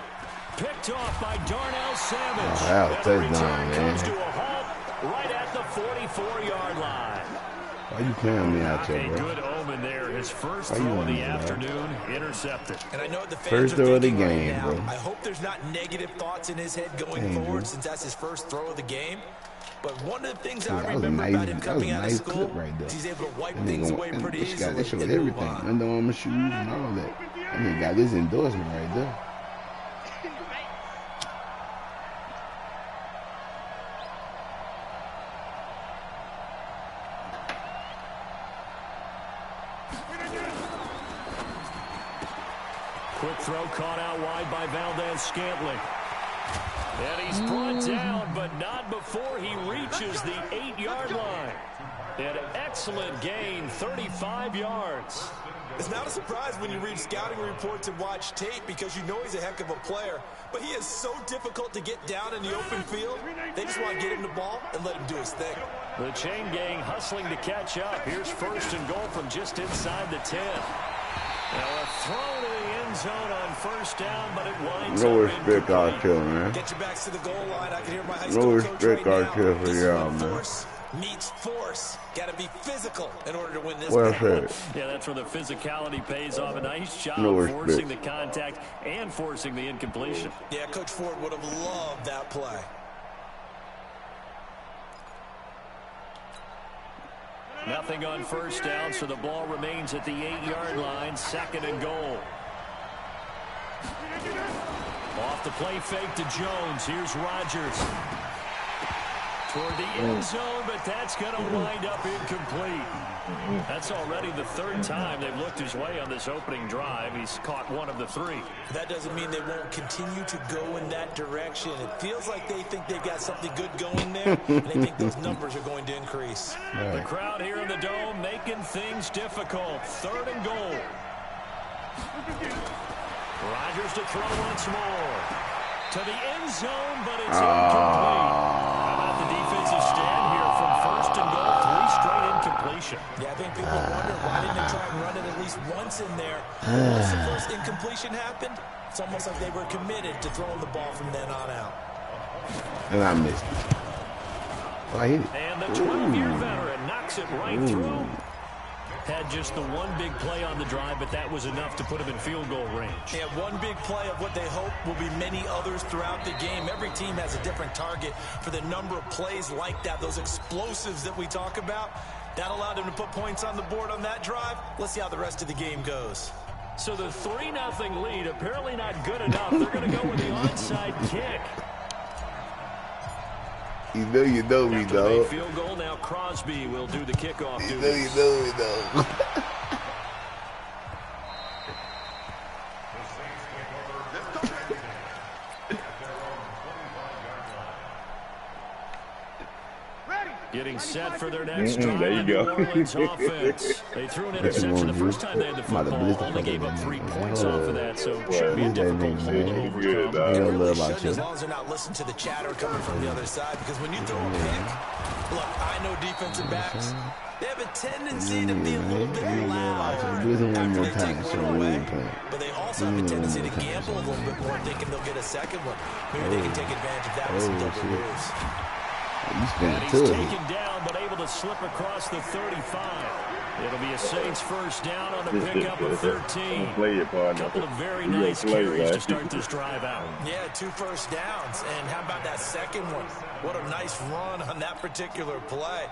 Picked off by Darnell Savage. Oh, that was touchdown, man. Comes to a halt right at the 44-yard line. Why you playing me out there, A bro? good omen there. His first throw of the afternoon, intercepted. And I know what the fans First are throw of the thinking game, right now. bro. I hope there's not negative thoughts in his head going forward since that's his first throw of the game. But one of the things I remember about him coming out of school is he's able to wipe things away pretty easily. They showed everything. Under Armour shoes and all that. I mean, got this endorsement right there. Quick throw caught out wide by Valdez-Scantling. And he's brought down, but not before he reaches the 8-yard line. An excellent gain, 35 yards. It's not a surprise when you read scouting reports and watch tape because you know he's a heck of a player. But he is so difficult to get down in the open field. They just want to get him the ball and let him do his thing. The chain gang hustling to catch up. Here's 1st and goal from just inside the 10. Now a throw to the end zone on 1st down, but it winds No up respect out here, man. Get you back to the goal line. I can hear my high No school coach respect right out now. here for This is y'all, when man. force meets force. Got to be physical in order to win this Well game. said. Yeah, that's where the physicality pays off. A nice job No respect. forcing the contact and forcing the incompletion. Yeah, Coach Ford would have loved that play. Nothing on 1st down, so the ball remains at the 8-yard line. 2nd and goal. Off the play fake to Jones. Here's Rodgers. Toward the end zone, but that's going to wind up incomplete. That's already the 3rd time they've looked his way on this opening drive. He's caught 1 of the 3. That doesn't mean they won't continue to go in that direction. It feels like they think they've got something good going there, and they think those numbers are going to increase. The crowd here in the Dome making things difficult. 3rd and goal. Rodgers to throw once more. To the end zone, but it's incomplete. How about the defensive stand here from 1st and goal? 3 straight incompletion. Yeah, I think people wonder why didn't they try and run it at least once in there. Once the first incompletion happened, it's almost like they were committed to throwing the ball from then on out. And I missed it. Oh, I hit it. And the 12-year veteran knocks it right through. Had just the one big play on the drive, but that was enough to put him in field goal range. Yeah, one big play of what they hope will be many others throughout the game. Every team has a different target for the number of plays like that, those explosives that we talk about. That allowed them to put points on the board on that drive. Let's see how the rest of the game goes. So the 3-0 lead, apparently not good enough. They're going to go with the onside kick. You know me, After dog. the field goal, now Crosby will do the kickoff duty. You know me, dog. Getting set for their next drive. There you go. The New Orleans offense. They threw an interception the first time they had the football. Only gave up 3 points off of that, so it should be a difficult play to overcome. You know, love about Shouldn't, you. as long as they're not listening to the chatter coming from the other side, because when you throw a pick, look, I know defensive backs, they have a tendency to be a little bit loud Do it one after more they take time, so one we away, ain't playing. but they also have a tendency to gamble a little bit more, thinking they'll get a second one. Maybe they can take advantage of that with some double moves. You spent And it he's to taken down, but able to slip across the 35. It'll be a Saints first down on the pickup of 13. Play it, A partner. couple of very You gonna nice play, carries to right? start this drive out. Yeah, 2 first downs. And how about that second one? What a nice run on that particular play.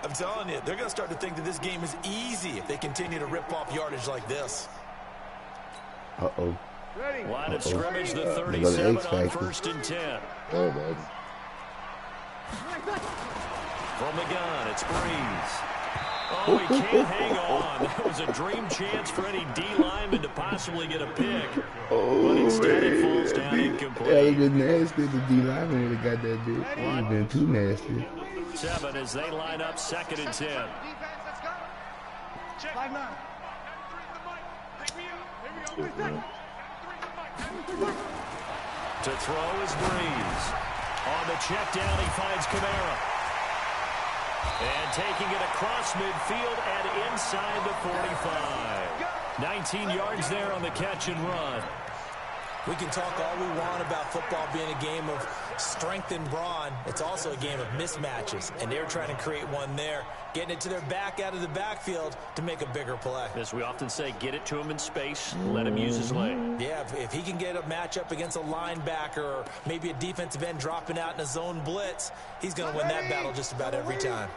I'm telling you, they're going to start to think that this game is easy if they continue to rip off yardage like this. Uh-oh. Line of scrimmage, the They go to 37 X on Factor. 1st and 10. Oh, baby. From the gun, it's Breeze. Oh, he can't hang on. That was a dream chance for any D lineman to possibly get a pick. But instead it falls down incomplete. That would have been nasty if the D lineman would have got that bit. It would have been too nasty. 7 as they line up 2nd and 10. To throw is Breeze. On the check down, he finds Kamara. And taking it across midfield and inside the 45. 19 yards there on the catch and run. We can talk all we want about football being a game of strength and brawn. It's also a game of mismatches, and they're trying to create one there, getting it to their back out of the backfield to make a bigger play. As we often say, get it to him in space, let him use his leg. Yeah, if he can get a matchup against a linebacker or maybe a defensive end dropping out in a zone blitz, he's going to win that battle just about every time.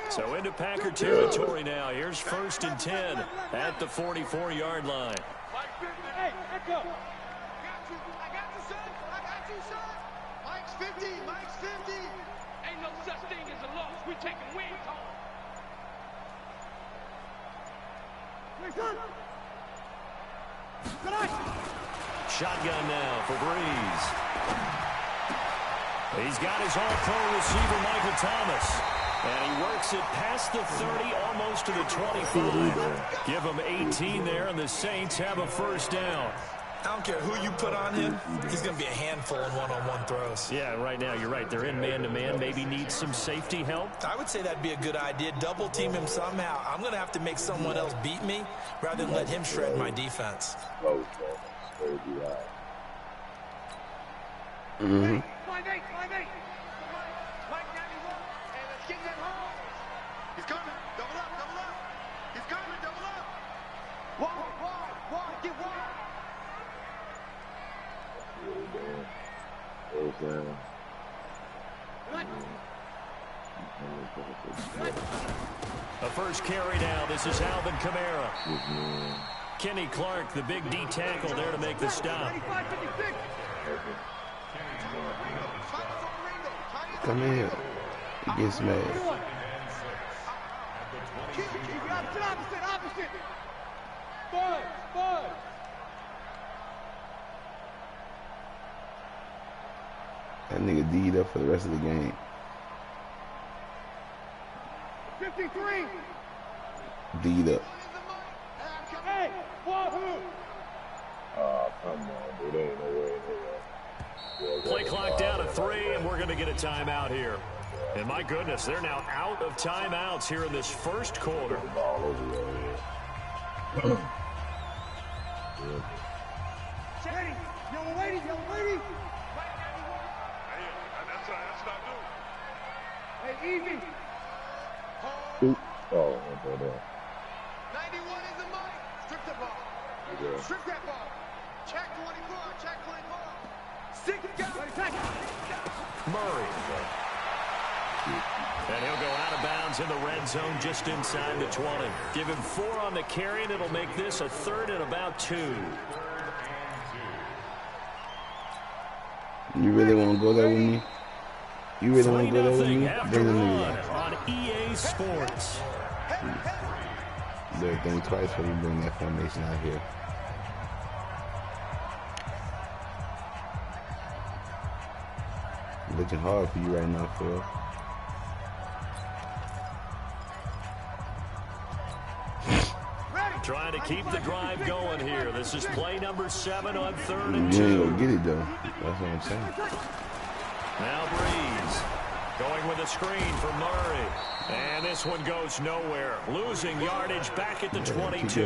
So into Packer territory now. Here's 1st and 10 at the 44-yard line. Hey, let's go. I got you, son. Mike's 50. Ain't no such thing as a loss. We taking wins home. Shotgun now for Breeze. He's got his all-pro receiver, Michael Thomas. And he works it past the 30, almost to the 25. Give him 18 there, and the Saints have a 1st down. I don't care who you put on him, he's going to be a handful in one-on-one throws. Yeah, right now, you're right. They're in man-to-man. Maybe need some safety help. I would say that'd be a good idea. Double team him somehow. I'm going to have to make someone else beat me rather than let him shred my defense. Mm-hmm. He's coming. Double up. He's coming. Double up. Wide. Get wide. A first carry now. This is Alvin Kamara. Kenny Clark, the big D tackle there to make the stop. Come in. He gets mad. Opposite. Bud. That nigga D'd up for the rest of the game. 53. D'd up. Hey, wahoo. Oh, come on, dude. Ain't no way. Play clock down to 3, and we're going to get a timeout here. And my goodness, they're now out of timeouts here in this first quarter. Ready. Young lady. Hey, easy. Oh, okay, 91 is the mic. Strip the ball. yeah. Strip that ball. Check 24. 6 guys. Murray. And he'll go out of bounds in the red zone just inside the 20. Give him 4 on the carry, and it'll make this a 3rd and about 2. You really want to go there with me? You really want to go there with me? Bring the nigga on EA Sports. Better think twice before you bring that formation out here. Looking hard for you right now, Phil. Trying to keep the drive going here. This is play number 7 on 3rd and 2. You ain't gonna get it though. That's what I'm saying. Now Breeze going with a screen for Murray. And this one goes nowhere. Losing yardage back at the 22.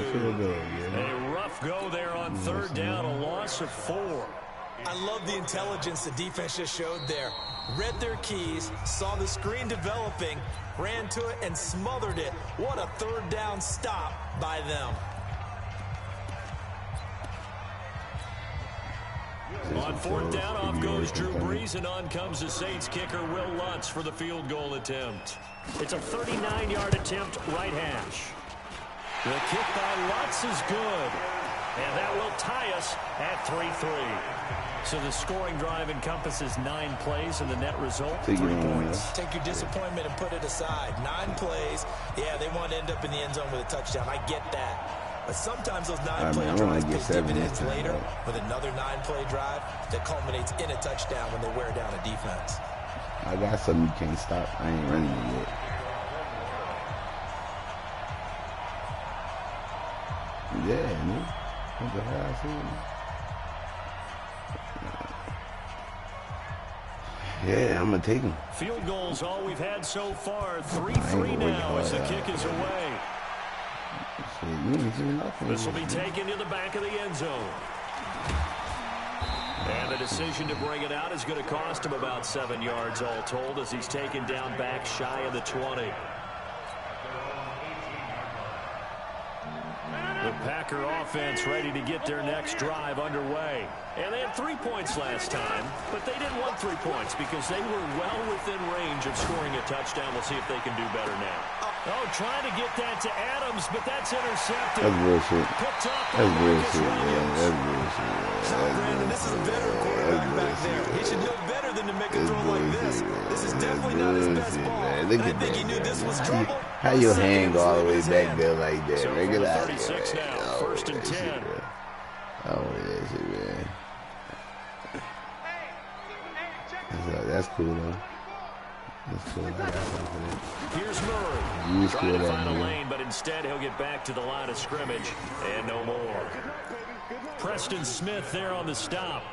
A rough go there on 3rd down, a loss of 4. I love the intelligence the defense just showed there. Read their keys, saw the screen developing, ran to it, and smothered it. What a 3rd down stop by them. On 4th down, off goes Drew Brees, and on comes the Saints kicker, Will Lutz, for the field goal attempt. It's a 39-yard attempt, right hash. The kick by Lutz is good. And that will tie us at 3-3. So the scoring drive encompasses 9 plays, and the net result, 3 points. Take your disappointment and put it aside. 9 plays. Yeah, they want to end up in the end zone with a touchdown. I get that. But sometimes those 9-play drives pay dividends later with another 9-play drive that culminates in a touchdown when they wear down a defense. I got something you can't stop. I ain't running it yet. Yeah, man. What the hell I see? Yeah, I'm going to take him. Field goals all we've had so far. 3-3 now as the kick is away. This will be taken to the back of the end zone. And the decision to bring it out is going to cost him about 7 yards all told as he's taken down back shy of the 20. The Packer offense ready to get their next drive underway. And they had 3 points last time, but they didn't want 3 points because they were well within range of scoring a touchdown. We'll see if they can do better now. Oh, trying to get that to Adams, but that's intercepted. That's bullshit. That's bullshit, man. That's bullshit. Brandon, this is a better quarterback back there. He should know better than to make a throw like this. This is definitely not his best ball. Look at I think he knew this was trouble. How your hand go all the way back there like that? So Regular 36 now, 1st and 10. Oh, that shit, man. That's cool, though. That's cool. Here's Murray. Trying to find a lane, but instead he'll get back to the line of scrimmage and no more. Preston Smith there on the stop.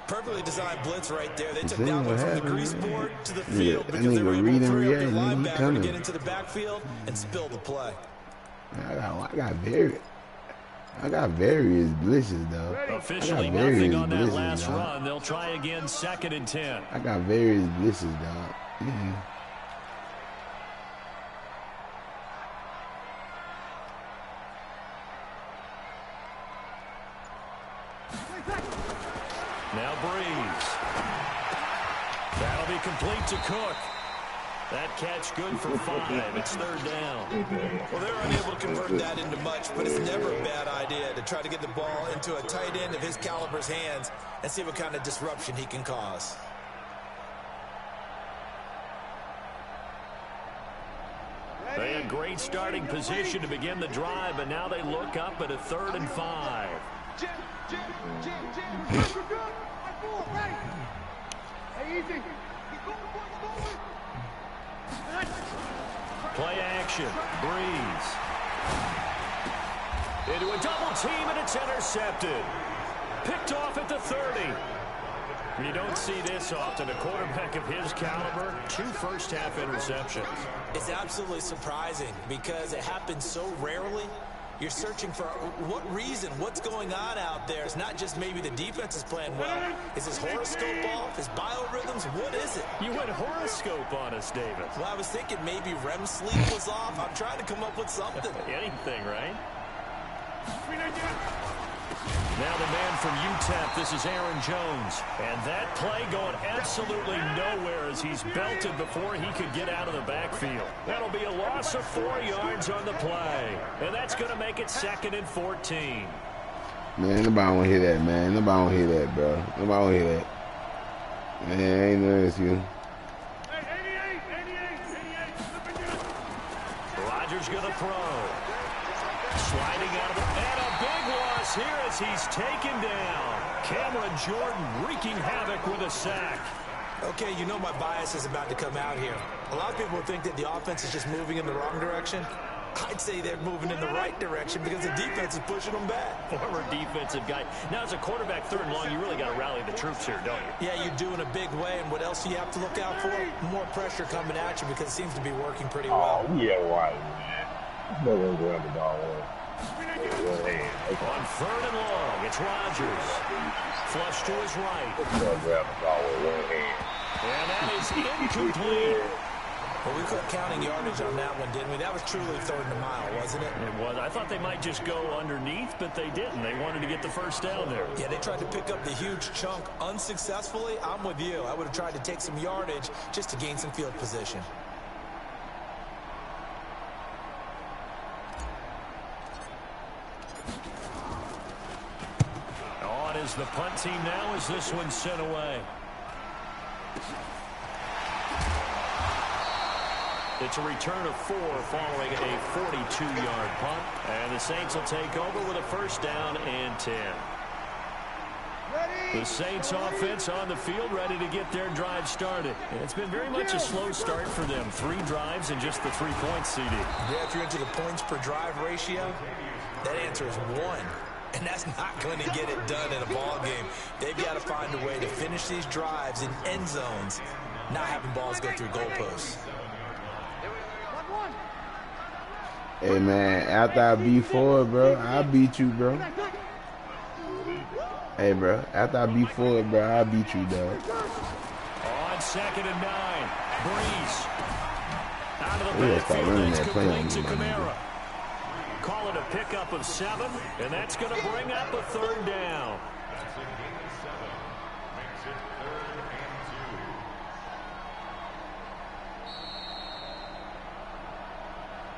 Perfectly designed blitz right there. They took that one from the grease board to the field because they were able to free up their linebacker to get into the backfield and spill the play. I got various blitzes, though. Officially nothing on that last run. They'll try again 2nd and 10. I got various blitzes, dog. Yeah. Now Breeze. That'll be complete to Cook. That catch good for 5. It's 3rd down. Well, they're unable to convert that into much, but it's never a bad idea to try to get the ball into a tight end of his caliber's hands and see what kind of disruption he can cause. They had great starting position to begin the drive, but now they look up at a 3rd and 5. Play action. Breeze. Into a double team, and it's intercepted. Picked off at the 30. You don't see this often. A quarterback of his caliber, 2 first-half interceptions. It's absolutely surprising because it happens so rarely. You're searching for what reason, what's going on out there. It's not just maybe the defense is playing well. Is his horoscope off? His biorhythms? What is it? You went horoscope on us, David. Well, I was thinking maybe REM sleep was off. I'm trying to come up with something. Anything, right? Now the man from UTEP, this is Aaron Jones. And that play going absolutely nowhere as he's belted before he could get out of the backfield. That'll be a loss of 4 yards on the play. And that's going to make it 2nd and 14. Man, nobody want to hear that, man. Nobody want to hear that, bro. Nobody want to hear that. Man, I ain't noticed you. Rodgers going to throw. Sliding out of the... And a big loss here as he's taken down. Cameron Jordan wreaking havoc with a sack. Okay, you know my bias is about to come out here. A lot of people think that the offense is just moving in the wrong direction. I'd say they're moving in the right direction because the defense is pushing them back. Former defensive guy. Now, as a quarterback 3rd and long, you really got to rally the troops here, don't you? Yeah, you do in a big way. And what else do you have to look out for? More pressure coming at you because it seems to be working pretty well. Oh, yeah, right, man. No one's going to ball on 3rd and long, it's Rodgers. Flush to his right. And that is incomplete. Well, we quit counting yardage on that one, didn't we? That was truly 3rd and a mile, wasn't it? It was. I thought they might just go underneath, but they didn't. They wanted to get the 1st down there. Yeah, they tried to pick up the huge chunk unsuccessfully. I'm with you. I would have tried to take some yardage just to gain some field position. out is the punt team now as this one's sent away. It's a return of 4 following a 42-yard punt. And the Saints will take over with a first down and 10. The Saints offense on the field ready to get their drive started. And it's been very much a slow start for them. 3 drives and just the 3 points, CD. Yeah, if you're into the points per drive ratio, that answer is 1. And that's not going to get it done in a ball game. They've got to find a way to finish these drives in end zones, not having balls go through goalposts. Hey, man, after I beat Ford, bro, I'll beat you, bro. Hey, bro, after I beat Ford, bro, I'll beat you, dog. On 2nd and 9, Breeze. Out of the We gotta start running backfield, that play on it's you, complete to my nigga. Kamara. Call it a pickup of 7, and that's going to bring up a 3rd down.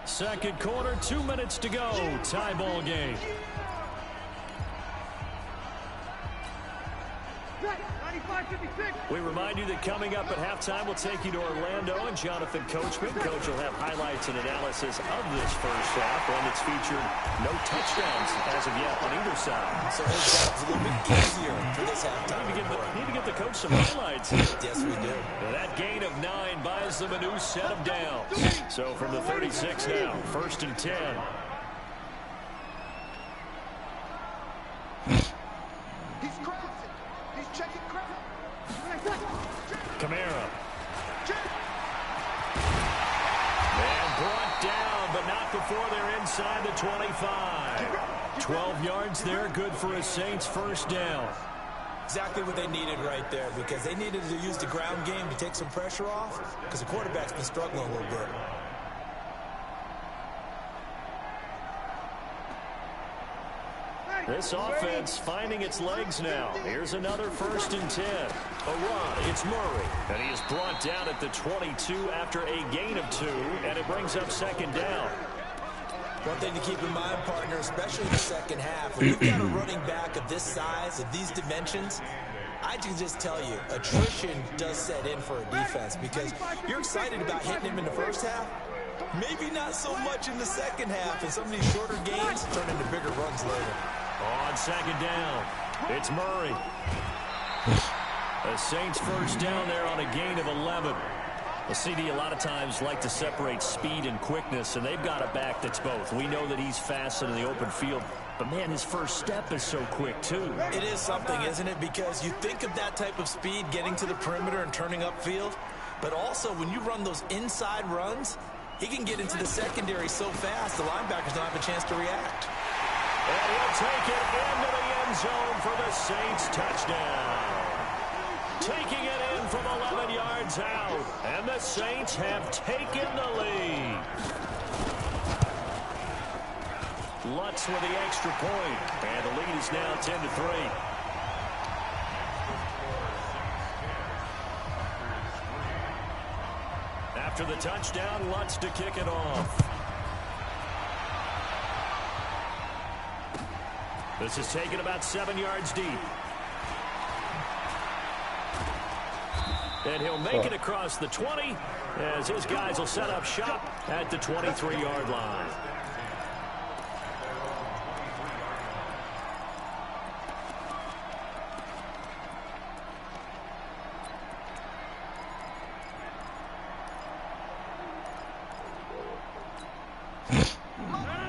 Second quarter, 2 minutes to go. Tie ball game. We remind you that coming up at halftime, we'll take you to Orlando and Jonathan Coachman. Coach will have highlights and analysis of this first half, one that's featured no touchdowns as of yet on either side. So his job's a little bit easier for this halftime. Need to get the coach some highlights. Yes, we do. That gain of 9 buys them a new set of downs. So from the 36 now, 1st and 10. He's crossing. He's checking crowd. Kamara. And brought down, but not before they're inside the 25. 12 yards there, good for a Saints first down. Exactly what they needed right there, because they needed to use the ground game to take some pressure off, because the quarterback's been struggling a little bit. This offense finding its legs now. Here's another 1st and 10. A run, it's Murray. And he is brought down at the 22 after a gain of 2, and it brings up 2nd down. One thing to keep in mind, partner, especially in the second half, when you've got a running back of this size, of these dimensions, I can just tell you, attrition does set in for a defense, because you're excited about hitting him in the first half, maybe not so much in the second half, and some of these shorter gains turn into bigger runs later. On 2nd down, it's Murray. The Saints first down there on a gain of 11. The CD a lot of times like to separate speed and quickness, and they've got a back that's both. We know that he's fast in the open field, but man, his first step is so quick too. It is something, isn't it? Because you think of that type of speed getting to the perimeter and turning upfield, but also when you run those inside runs, he can get into the secondary so fast the linebackers don't have a chance to react. And he'll take it into the end zone for the Saints touchdown. Taking it in from 11 yards out, and the Saints have taken the lead. Lutz with the extra point, and the lead is now 10-3. After the touchdown, Lutz to kick it off. This is taken about 7 yards deep. And he'll make it across the 20 as his guys will set up shop at the 23-yard line.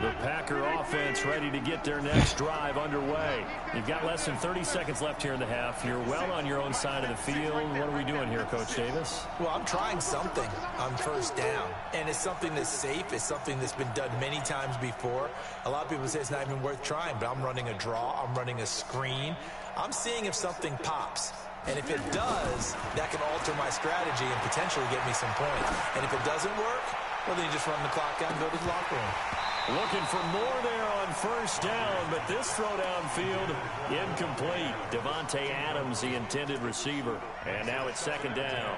The Packer offense ready to get their next drive underway. You've got less than 30 seconds left here in the half. You're well on your own side of the field. What are we doing here, Coach Davis? Well, I'm trying something on first down, and it's something that's safe. It's something that's been done many times before. A lot of people say it's not even worth trying, but I'm running a draw. I'm running a screen. I'm seeing if something pops. And if it does, that can alter my strategy and potentially get me some points. And if it doesn't work, well, then you just run the clock out and go to the locker room. Looking for more there on first down, but this throw downfield incomplete. Devontae Adams, the intended receiver. And now it's 2nd down.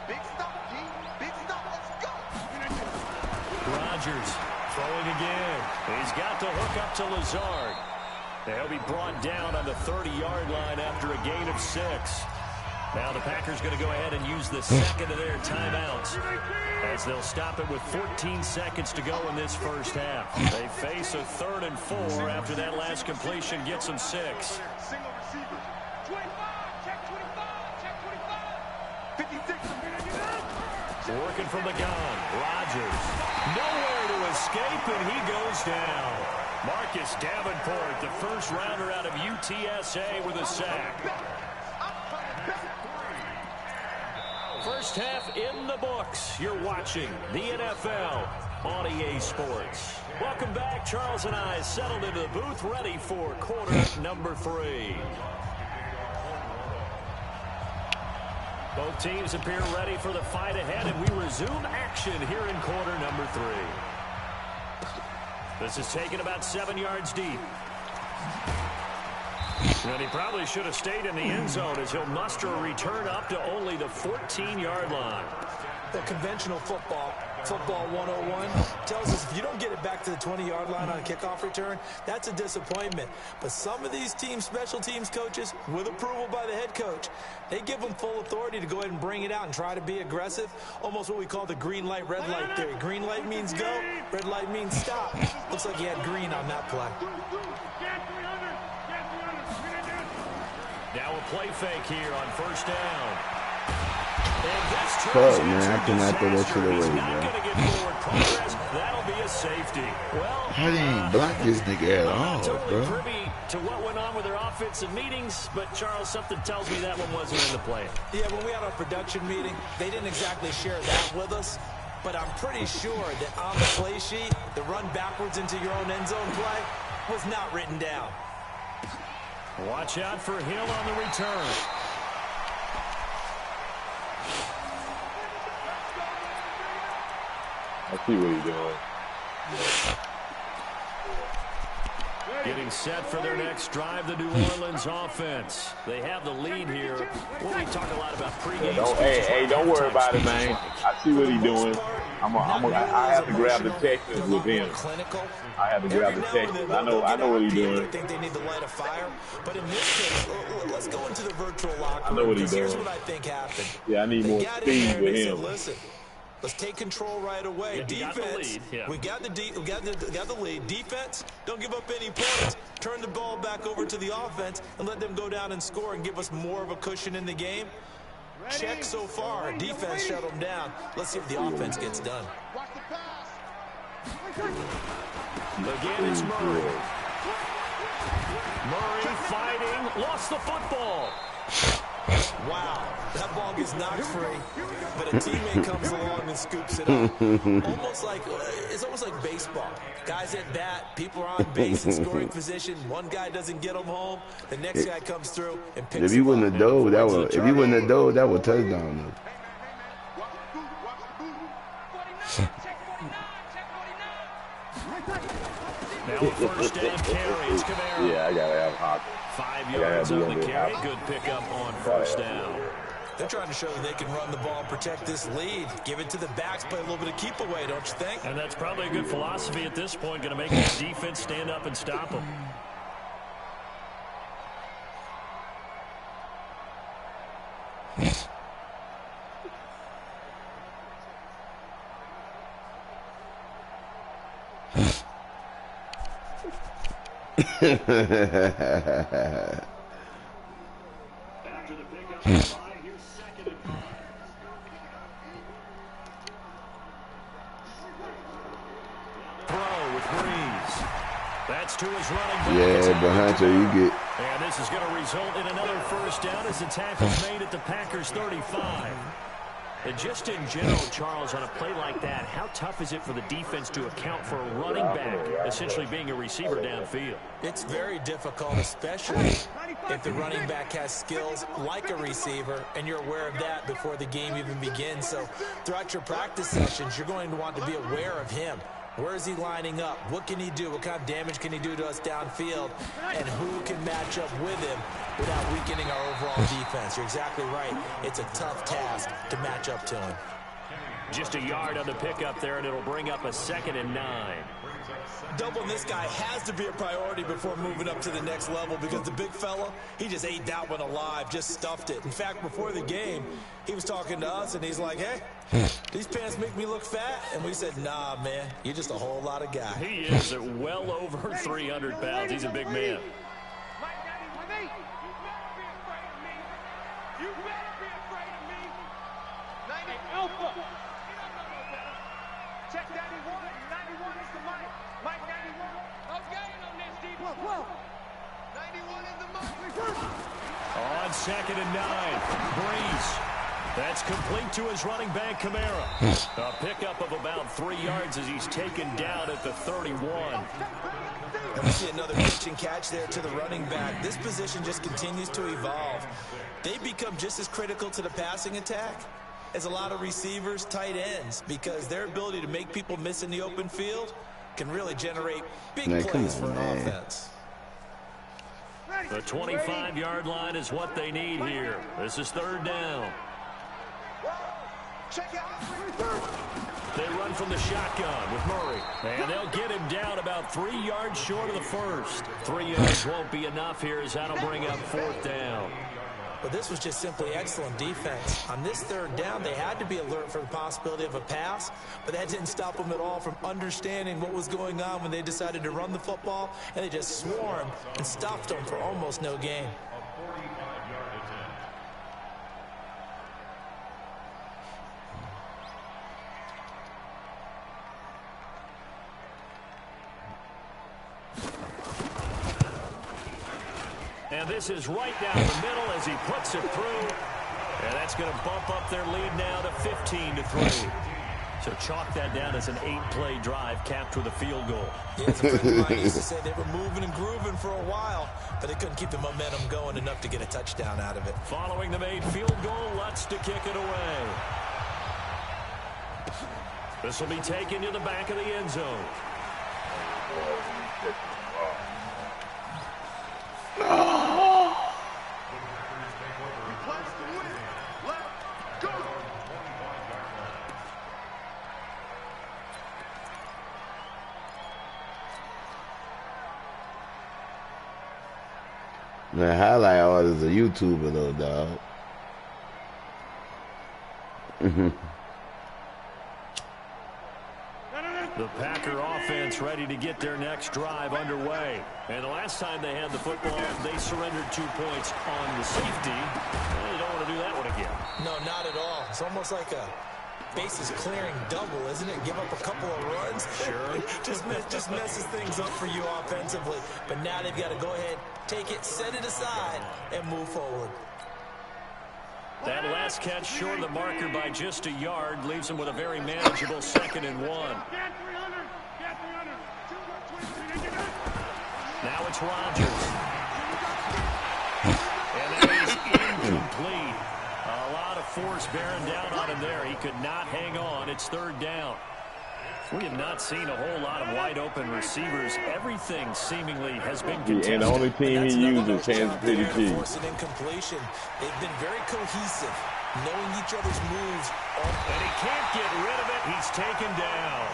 Big stop, G. Big stop. Let's go. Rodgers throwing again. He's got the hook up to Lazard. They'll be brought down on the 30-yard line after a gain of 6. Now the Packers going to go ahead and use the second of their timeouts, as they'll stop it with 14 seconds to go in this first half. They face a 3rd and 4 after that last completion gets them 6. Single receiver. 25. Check 25. Check 25. 56. Working from the gun. Rodgers. Nowhere to escape, and he goes down. Marcus Davenport, the first rounder out of UTSA, with a sack. First half in the books. You're watching the NFL on EA Sports. Welcome back. Charles and I settled into the booth, ready for quarter number 3. Both teams appear ready for the fight ahead, and we resume action here in quarter number 3. This is taken about 7 yards deep. And he probably should have stayed in the end zone, as he'll muster a return up to only the 14-yard line. The conventional football 101, tells us if you don't get it back to the 20-yard line on a kickoff return, that's a disappointment. But some of these special teams coaches, with approval by the head coach, they give them full authority to go ahead and bring it out and try to be aggressive, almost what we call the green light, red light theory. Green light means go, red light means stop. Looks like he had green on that play. Now a play fake here on first down. Fuck, man, I cannot throw that shit away, bro. That'll be a safety. Well, how did he block this nigga at all, totally bro? privy to what went on with their offensive meetings, but Charles, something tells me that one wasn't in the plan. Yeah, when we had our production meeting, they didn't exactly share that with us, but I'm pretty sure that on the play sheet, the run backwards into your own end zone play was not written down. Watch out for Hill on the return. I see what he's doing. Getting set for their next drive, the New Orleans offense. They have the lead here. Well, we talk a lot about pregame. Don't worry about it, man. I see what he's doing. I have to grab the Texans with him. I have to grab the Texans. I know what he's doing. I think they need to light a fire. But in this case, let's go into the virtual locker room. I know what he's doing. Here's what I think happened. Yeah, I need more speed with him. Listen, let's take control right away. Defense, we got the lead. Defense, don't give up any points. Turn the ball back over to the offense and let them go down and score and give us more of a cushion in the game. Check so far. Defense shut them down. Let's see if the offense gets done. Again, it's Murray. Murray fighting, lost the football. Wow, that ball gets knocked free, but a teammate comes along and scoops it up. It's almost like baseball. Guys at bat, people are on base in scoring position. One guy doesn't get them home, the next guy comes through and picks If you wouldn't have dove, that was touchdown. Now first down carry. It's Kamara. Yeah, I gotta have hot. 5 yards on the carry. Good pickup on first down. They're trying to show that they can run the ball and protect this lead. Give it to the backs, play a little bit of keep away, don't you think? And that's probably a good philosophy at this point. Going to make the defense stand up and stop them. After the pickup, here's second and 5. Throw with Breeze. That's to his running back. Yeah, behind you get. And this is going to result in another first down as the tackle's made at the Packers 35. And just in general, Charles, on a play like that, how tough is it for the defense to account for a running back essentially being a receiver downfield? It's very difficult, especially if the running back has skills like a receiver, and you're aware of that before the game even begins. So throughout your practice sessions, you're going to want to be aware of him. Where is he lining up? What can he do? What kind of damage can he do to us downfield? And who can match up with him without weakening our overall defense. You're exactly right. It's a tough task to match up to him. Just a yard on the pickup there, and it'll bring up a 2nd and 9. Doubling this guy has to be a priority before moving up to the next level because the big fella, he just ate that one alive, just stuffed it. In fact, before the game, he was talking to us, and he's like, hey, these pants make me look fat? And we said, nah, man, you're just a whole lot of guy. He is at well over 300 pounds. He's a big man. Check 91. 91 is the mic. Mike 91. Okay, on this deep. 91 is the mic. On 2nd and 9, Breeze. That's complete to his running back, Kamara. A pickup of about 3 yards as he's taken down at the 31. And we see another pitch and catch there to the running back. This position just continues to evolve. They become just as critical to the passing attack as a lot of receivers, tight ends, because their ability to make people miss in the open field can really generate big plays for an offense. The 25-yard line is what they need here. This is 3rd down. They run from the shotgun with Murray, and they'll get him down about 3 yards short of the first. 3 yards won't be enough here as that'll bring up 4th down. But this was just simply excellent defense. On this 3rd down, they had to be alert for the possibility of a pass, but that didn't stop them at all from understanding what was going on when they decided to run the football, and they just swarmed and stopped them for almost no gain. And this is right down the middle as he puts it through. And that's going to bump up their lead now to 15-3. So chalk that down as an 8-play drive capped with a field goal. Yeah, as a friend of mine used to say, they were moving and grooving for a while, but they couldn't keep the momentum going enough to get a touchdown out of it. Following the made field goal, Lutz to kick it away. This will be taken to the back of the end zone. The highlight artist is a YouTuber though, dog. The Packer offense ready to get their next drive underway. And the last time they had the football, they surrendered 2 points on the safety. They don't want to do that one again. No, not at all. It's almost like a bases clearing double, isn't it? Give up a couple of runs. Sure. just messes things up for you offensively. But now they've got to go ahead, take it, set it aside, and move forward. That last catch short of the marker by just a yard leaves them with a very manageable 2nd and 1. Now it's Rodgers. And that is incomplete. A lot of force bearing down on him there. He could not hang on. It's 3rd down. We have not seen a whole lot of wide-open receivers. Everything seemingly has been contested. And the only team he uses is Kansas City Chiefs. Force an incompletion. They've been very cohesive, knowing each other's moves. And he can't get rid of it. He's taken down.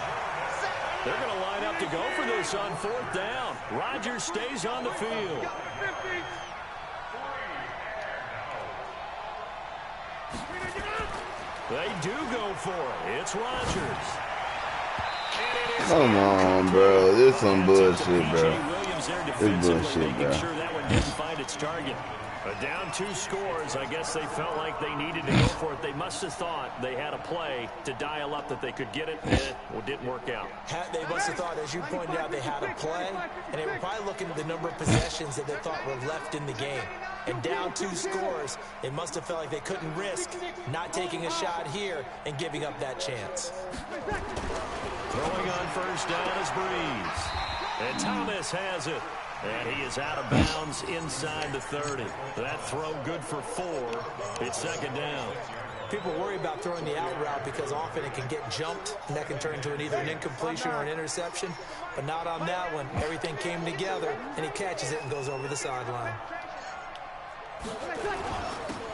They're going to line up to go for this on 4th down. Rodgers stays on the field. They do go for it. It's Rodgers. Come on, bro. This is some bullshit, bro. This bullshit, bro. Sure that one didn't find its target. But down 2 scores, I guess they felt like they needed to go for it. They must have thought they had a play to dial up that they could get it, and it didn't work out. They must have thought, as you pointed out, they had a play, and they were probably looking at the number of possessions that they thought were left in the game. And down 2 scores, they must have felt like they couldn't risk not taking a shot here and giving up that chance. Throwing on 1st down is Breeze. And Thomas has it. And he is out of bounds inside the 30. That throw good for 4. It's 2nd down. People worry about throwing the out route because often it can get jumped, and that can turn into either an incompletion or an interception. But not on that one. Everything came together, and he catches it and goes over the sideline.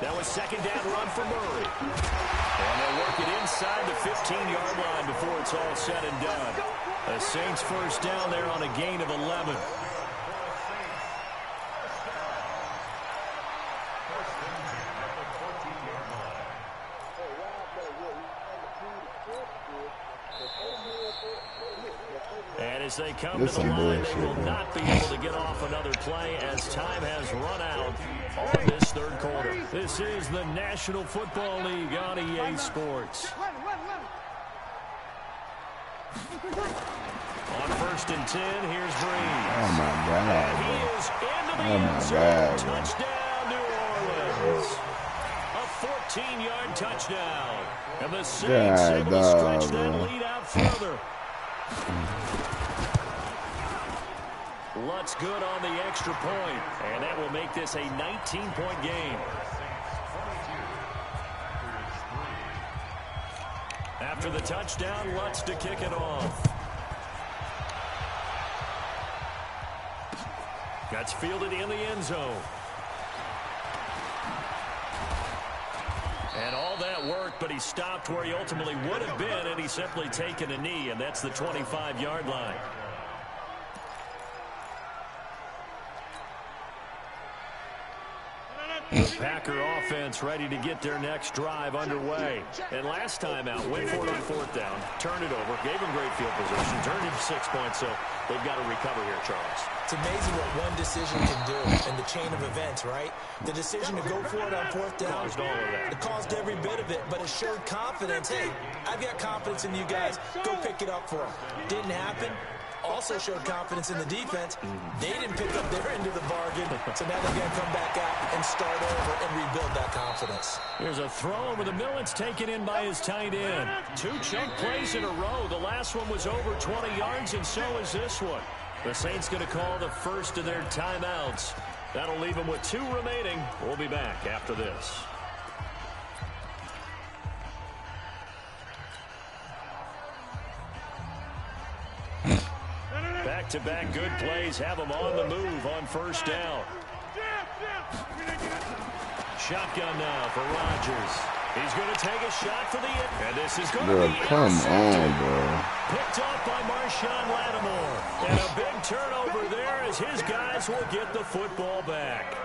That was second down run for Murray. And they'll work it inside the 15-yard line before it's all said and done. The Saints first down there on a gain of 11. And as they come to the line, they will not be able to get off another play as time has run out on this third quarter. This is the National Football League on EA Sports. On first and 10, here's Breeze. Oh, my God. And he is into the end zone. Touchdown, New Orleans. A 14-yard touchdown. And the Saints able to stretch that lead out further. Lutz good on the extra point, and that will make this a 19-point game. After the touchdown, Lutz to kick it off. That's fielded in the end zone. And all that worked, but he stopped where he ultimately would have been, and he's simply taken a knee, and that's the 25-yard line. The Packer offense ready to get their next drive underway. And last time out, went for it on fourth down, turned it over, gave him great field position, turned it 6 points, so they've got to recover here, Charles. It's amazing what one decision can do in the chain of events, right? The decision to go for it on fourth down, caused all of that. It caused every bit of it, but it showed confidence. Hey, I've got confidence in you guys. Go pick it up for them. Didn't happen. Also showed confidence in the defense. They didn't pick up their end of the bargain, so now they're going to come back out and start over and rebuild that confidence. Here's a throw over the middle. It's taken in by his tight end. 2 chunk plays in a row. The last one was over 20 yards, and so is this one. The Saints going to call the first of their timeouts. That'll leave them with 2 remaining. We'll be back after this. Back-to-back good plays have them on the move on first down. Shotgun now for Rodgers. He's going to take a shot for the end. And this is going to be come on, bro. Picked off by Marshawn Lattimore. And a big turnover there as his guys will get the football back.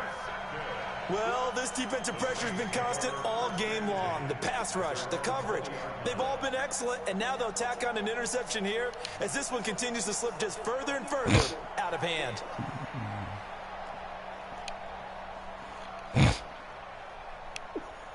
Well, this defensive pressure has been constant all game long. The pass rush, the coverage, they've all been excellent, and now they'll tack on an interception here as this one continues to slip just further and further out of hand.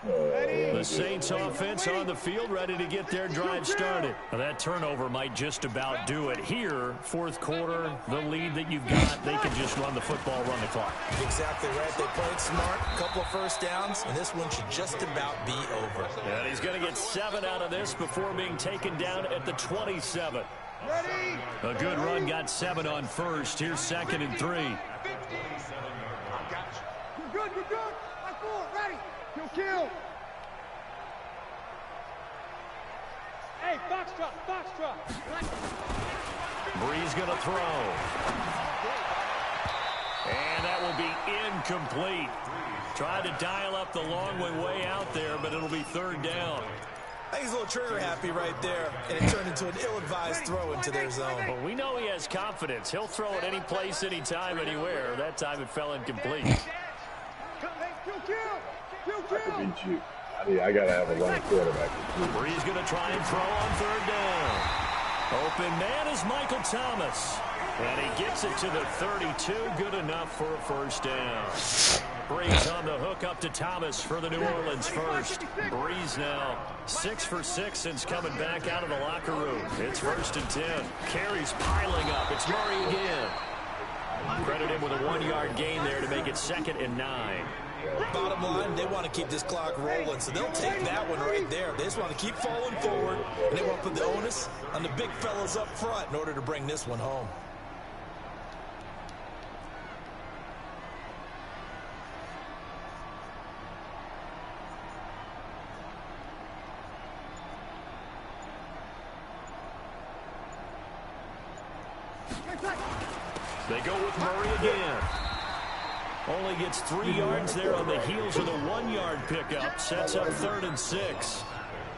The Saints offense on the field ready to get their drive started. Now that turnover might just about do it here. Fourth quarter, the lead that you've got, they can just run the football, run the clock. Exactly right. They played smart, a couple of first downs, and this one should just about be over. And he's going to get 7 out of this before being taken down at the 27. A good run, got 7 on first. Here's 2nd and 3. You're good, you're good. Like 4, ready. Kill. Hey, box truck. Breeze going to throw. And that will be incomplete. Tried to dial up the long way out there, but it'll be 3rd down. I think he's a little trigger happy right there, and it turned into an ill-advised throw into their zone. Well, we know he has confidence. He'll throw it any place, anytime, anywhere. That time it fell incomplete. I could beat you. I got to have a long quarterback. Breeze going to try and throw on 3rd down. Open man is Michael Thomas. And he gets it to the 32. Good enough for a first down. Breeze on the hook up to Thomas for the New Orleans first. Breeze now 6 for 6 since coming back out of the locker room. It's 1st and 10. Carries piling up. It's Murray again. Credit him with a 1-yard gain there to make it 2nd and 9. Bottom line, they want to keep this clock rolling, so they'll take that one right there. They just want to keep falling forward, and they want to put the onus on the big fellas up front in order to bring this one home. They go with Murray again. Only gets 3 yards there on the heels of the 1-yard pickup. Sets up 3rd and 6.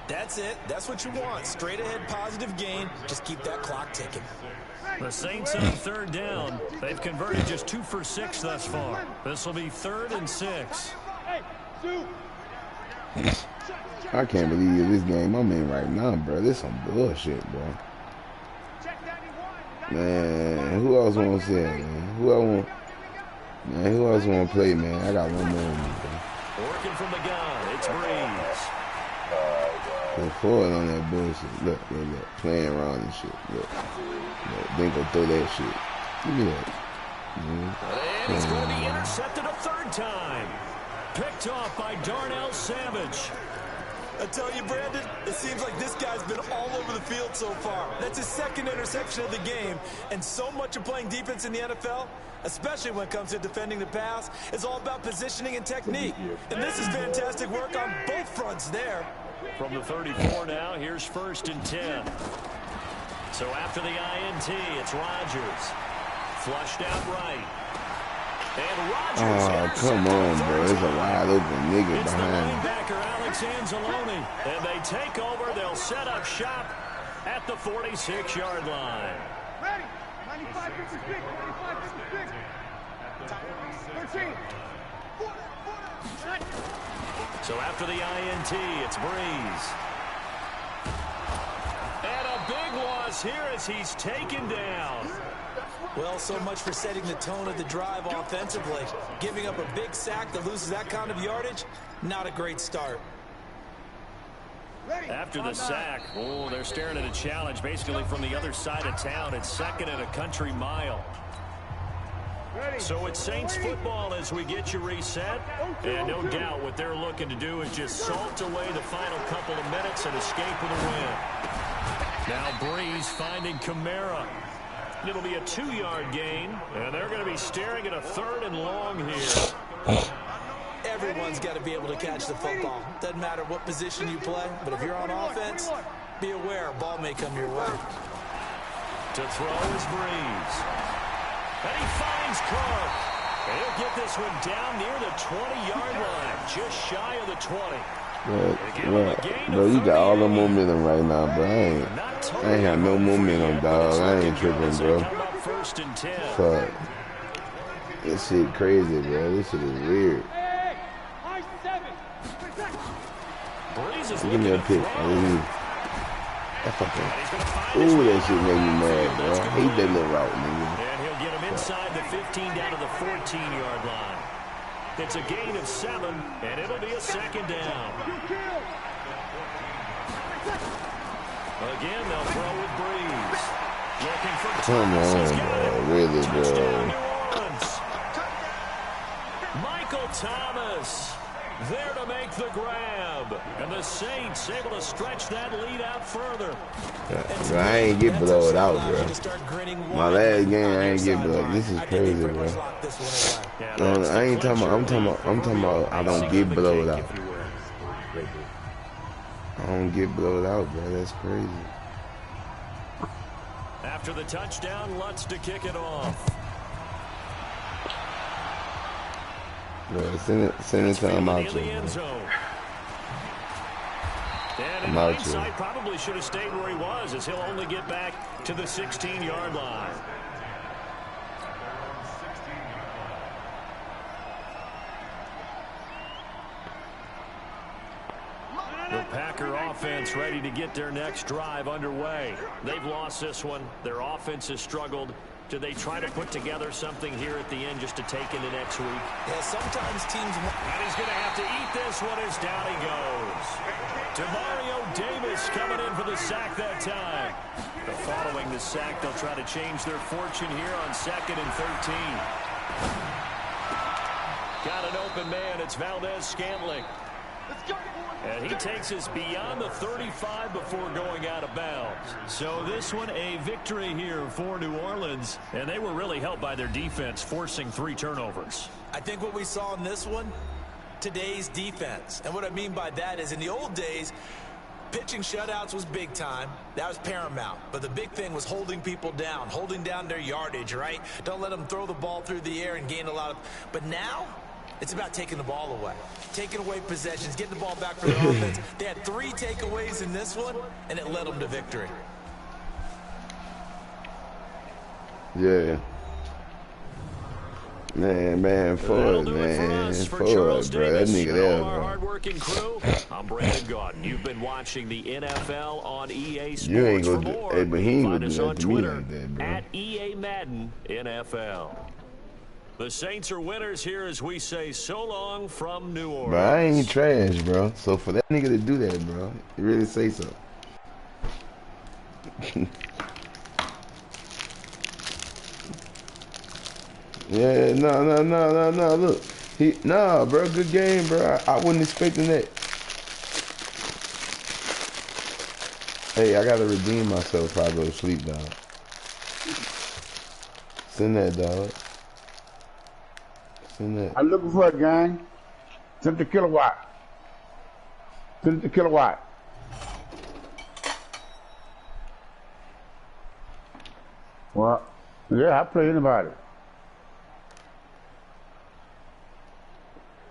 That's it. That's what you want. Straight ahead positive gain. Just keep that clock ticking. The Saints on 3rd down. They've converted just 2 for 6 thus far. This will be 3rd and 6. I can't believe this game I'm in right now, bro. This some bullshit, bro. Man, who else want to say it, man? Who else want to play, man? I got one more in me, bro. Working from the gun, it's Breeze. Put forward on that bullshit. Look. Playing around and shit. Look. Then go throw that shit. Give me that. And he's going to be intercepted a 3rd time. Picked off by Darnell Savage. I tell you, Brandon, it seems like this guy's been all over the field so far. That's his 2nd interception of the game. And so much of playing defense in the NFL, especially when it comes to defending the pass, is all about positioning and technique. And this is fantastic work on both fronts there. From the 34 now, here's 1st and 10. So after the INT, it's Rodgers. Flushed out right. And Rodgers come on, bro. There's a wide open nigga it's behind. The linebacker, Alex Anzalone. And they take over. They'll set up shop at the 46-yard line. Ready. 95, 56. 95, 56. 13. So after the INT, it's Breeze. And a big loss here as he's taken down. Well, so much for setting the tone of the drive offensively. Giving up a big sack that loses that kind of yardage, not a great start. After the sack, they're staring at a challenge basically from the other side of town. It's 2nd and a country mile. So it's Saints football as we get you reset. And no doubt what they're looking to do is just salt away the final couple of minutes and escape with a win. Now Breeze finding Kamara. It'll be a 2-yard gain, and they're going to be staring at a 3rd and long here. Everyone's got to be able to catch the football. Doesn't matter what position you play, but if you're on offense, be aware a ball may come your way. To throw is Breeze. And he finds Cook. And he'll get this one down near the 20-yard line, just shy of the 20. Bro, you got all the momentum right now, bro. I ain't have no momentum, dog. I ain't tripping, bro. Fuck. This shit crazy, bro. This shit is weird. Give me a pick. That fucking. Ooh, that shit made me mad, bro. I hate that little route, nigga. And he'll get him inside the 15 down to the 14-yard line. It's a gain of 7, and it'll be a 2nd down. Again, they'll throw with Breeze. Looking for Come on, bro. Really, bro. Michael Thomas there to make the grab. And the Saints able to stretch that lead out further. Bro, I ain't get blowed out, bro. My last game, I ain't get blowed. This is crazy, bro. No, I ain't talking about. I'm talking about. I don't get blowed out. I don't get blowed out, bro. That's crazy. After the touchdown, Lutz to kick it off. Bro, send it to him out here, And in hindsight, probably should have stayed where he was, as he'll only get back to the 16-yard line. The Packer offense ready to get their next drive underway. They've lost this one. Their offense has struggled. Do they try to put together something here at the end just to take into next week? Yeah, sometimes teams... And he's going to have to eat this one as down he goes. Demario Davis coming in for the sack that time. But following the sack, they'll try to change their fortune here on 2nd and 13. Got an open man. It's Valdez-Scantling. And he takes us beyond the 35 before going out of bounds. So this one a victory here for New Orleans. And they were really helped by their defense, forcing 3 turnovers. I think what we saw in this one, today's defense. And what I mean by that is in the old days, pitching shutouts was big time. That was paramount. But the big thing was holding people down, holding down their yardage, right? Don't let them throw the ball through the air and gain a lot of... But now, it's about taking the ball away. Taking away possessions, getting the ball back for their offense. They had 3 takeaways in this one, and it led them to victory. Yeah. Man, Ford, man. Ford, bro. That nigga there, bro. Hardworking crew. I'm Brandon Gaudin. You've been watching the NFL on EA Sports. You ain't For gonna more, do, hey, but he ain't find gonna us do that on to me Twitter like that, bro. at EA Madden NFL. The Saints are winners here as we say so long from New Orleans. But I ain't trash, bro. So for that nigga to do that, bro, you really say so. Yeah, no. Look, bro, good game, bro. I wasn't expecting that. Hey, I gotta redeem myself before I go to sleep, dog. Send that, dog. Send that. I'm looking for it, gang. Send the kilowatt. Send the kilowatt. Well, yeah, I play anybody.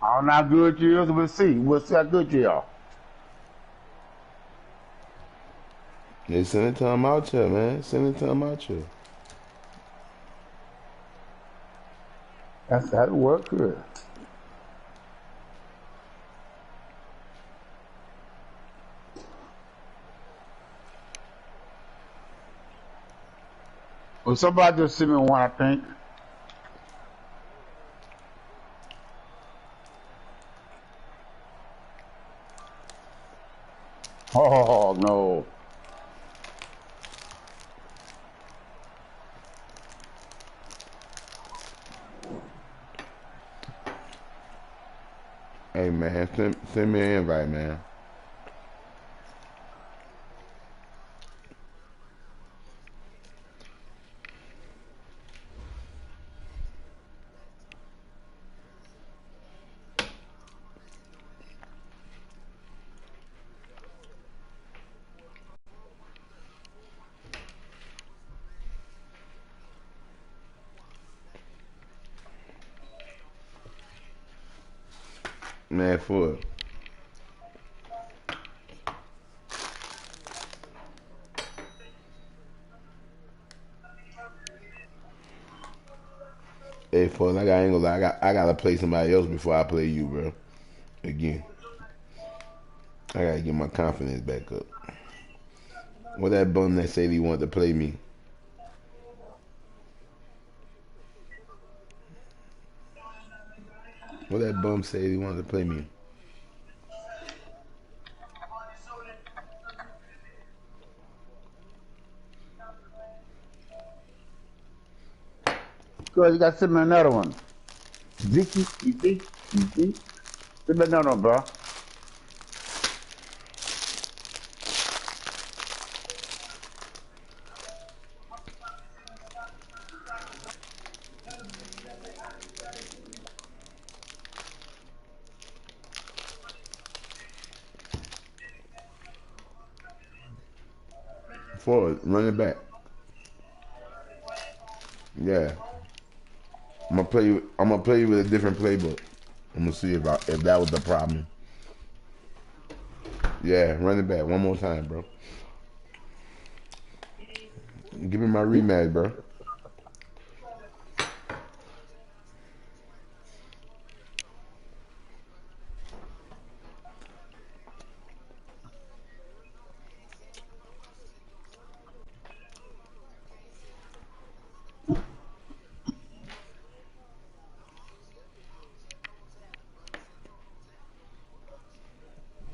I don't know how good you is. We'll see. We'll see how good you are. They send it to him out here, man. Send it to him out here. That's how it works good. Well, somebody just sent me one, I think. Oh, no. Hey, man, send me an invite, man. Man, for hey, for like I ain't gonna lie, I gotta play somebody else before I play you, bro. Again, I gotta get my confidence back up. What that bum that said he wanted to play me? What that bum said he wanted to play me? Good, you got to send me another one. Zeke. Send me another one, bro. Forward, run it back. Yeah. I'm gonna play you with a different playbook. I'm gonna see if that was the problem. Yeah, run it back one more time, bro. Give me my rematch, bro.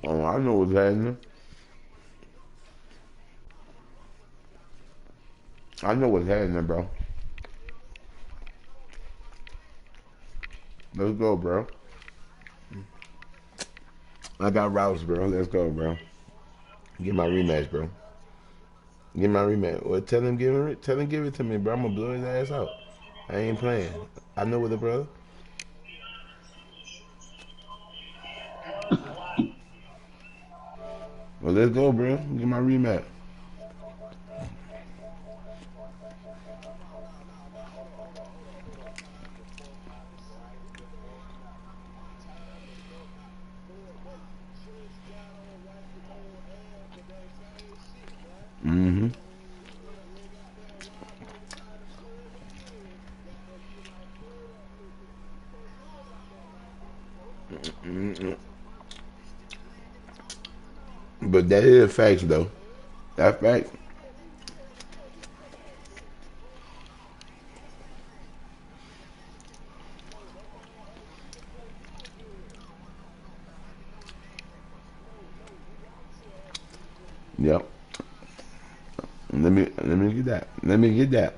Oh, I know what's happening. I know what's happening, bro. Let's go, bro. I got routes, bro. Let's go, bro. Get my rematch, bro. Get my rematch. Well, tell him give it to me, bro. I'm gonna blow his ass out. I ain't playing. I know what it, brother. Well, let's go, bro. Get my rematch. Mm-hmm. But that is facts, though. That's facts. Yep. Let me get that. Let me get that.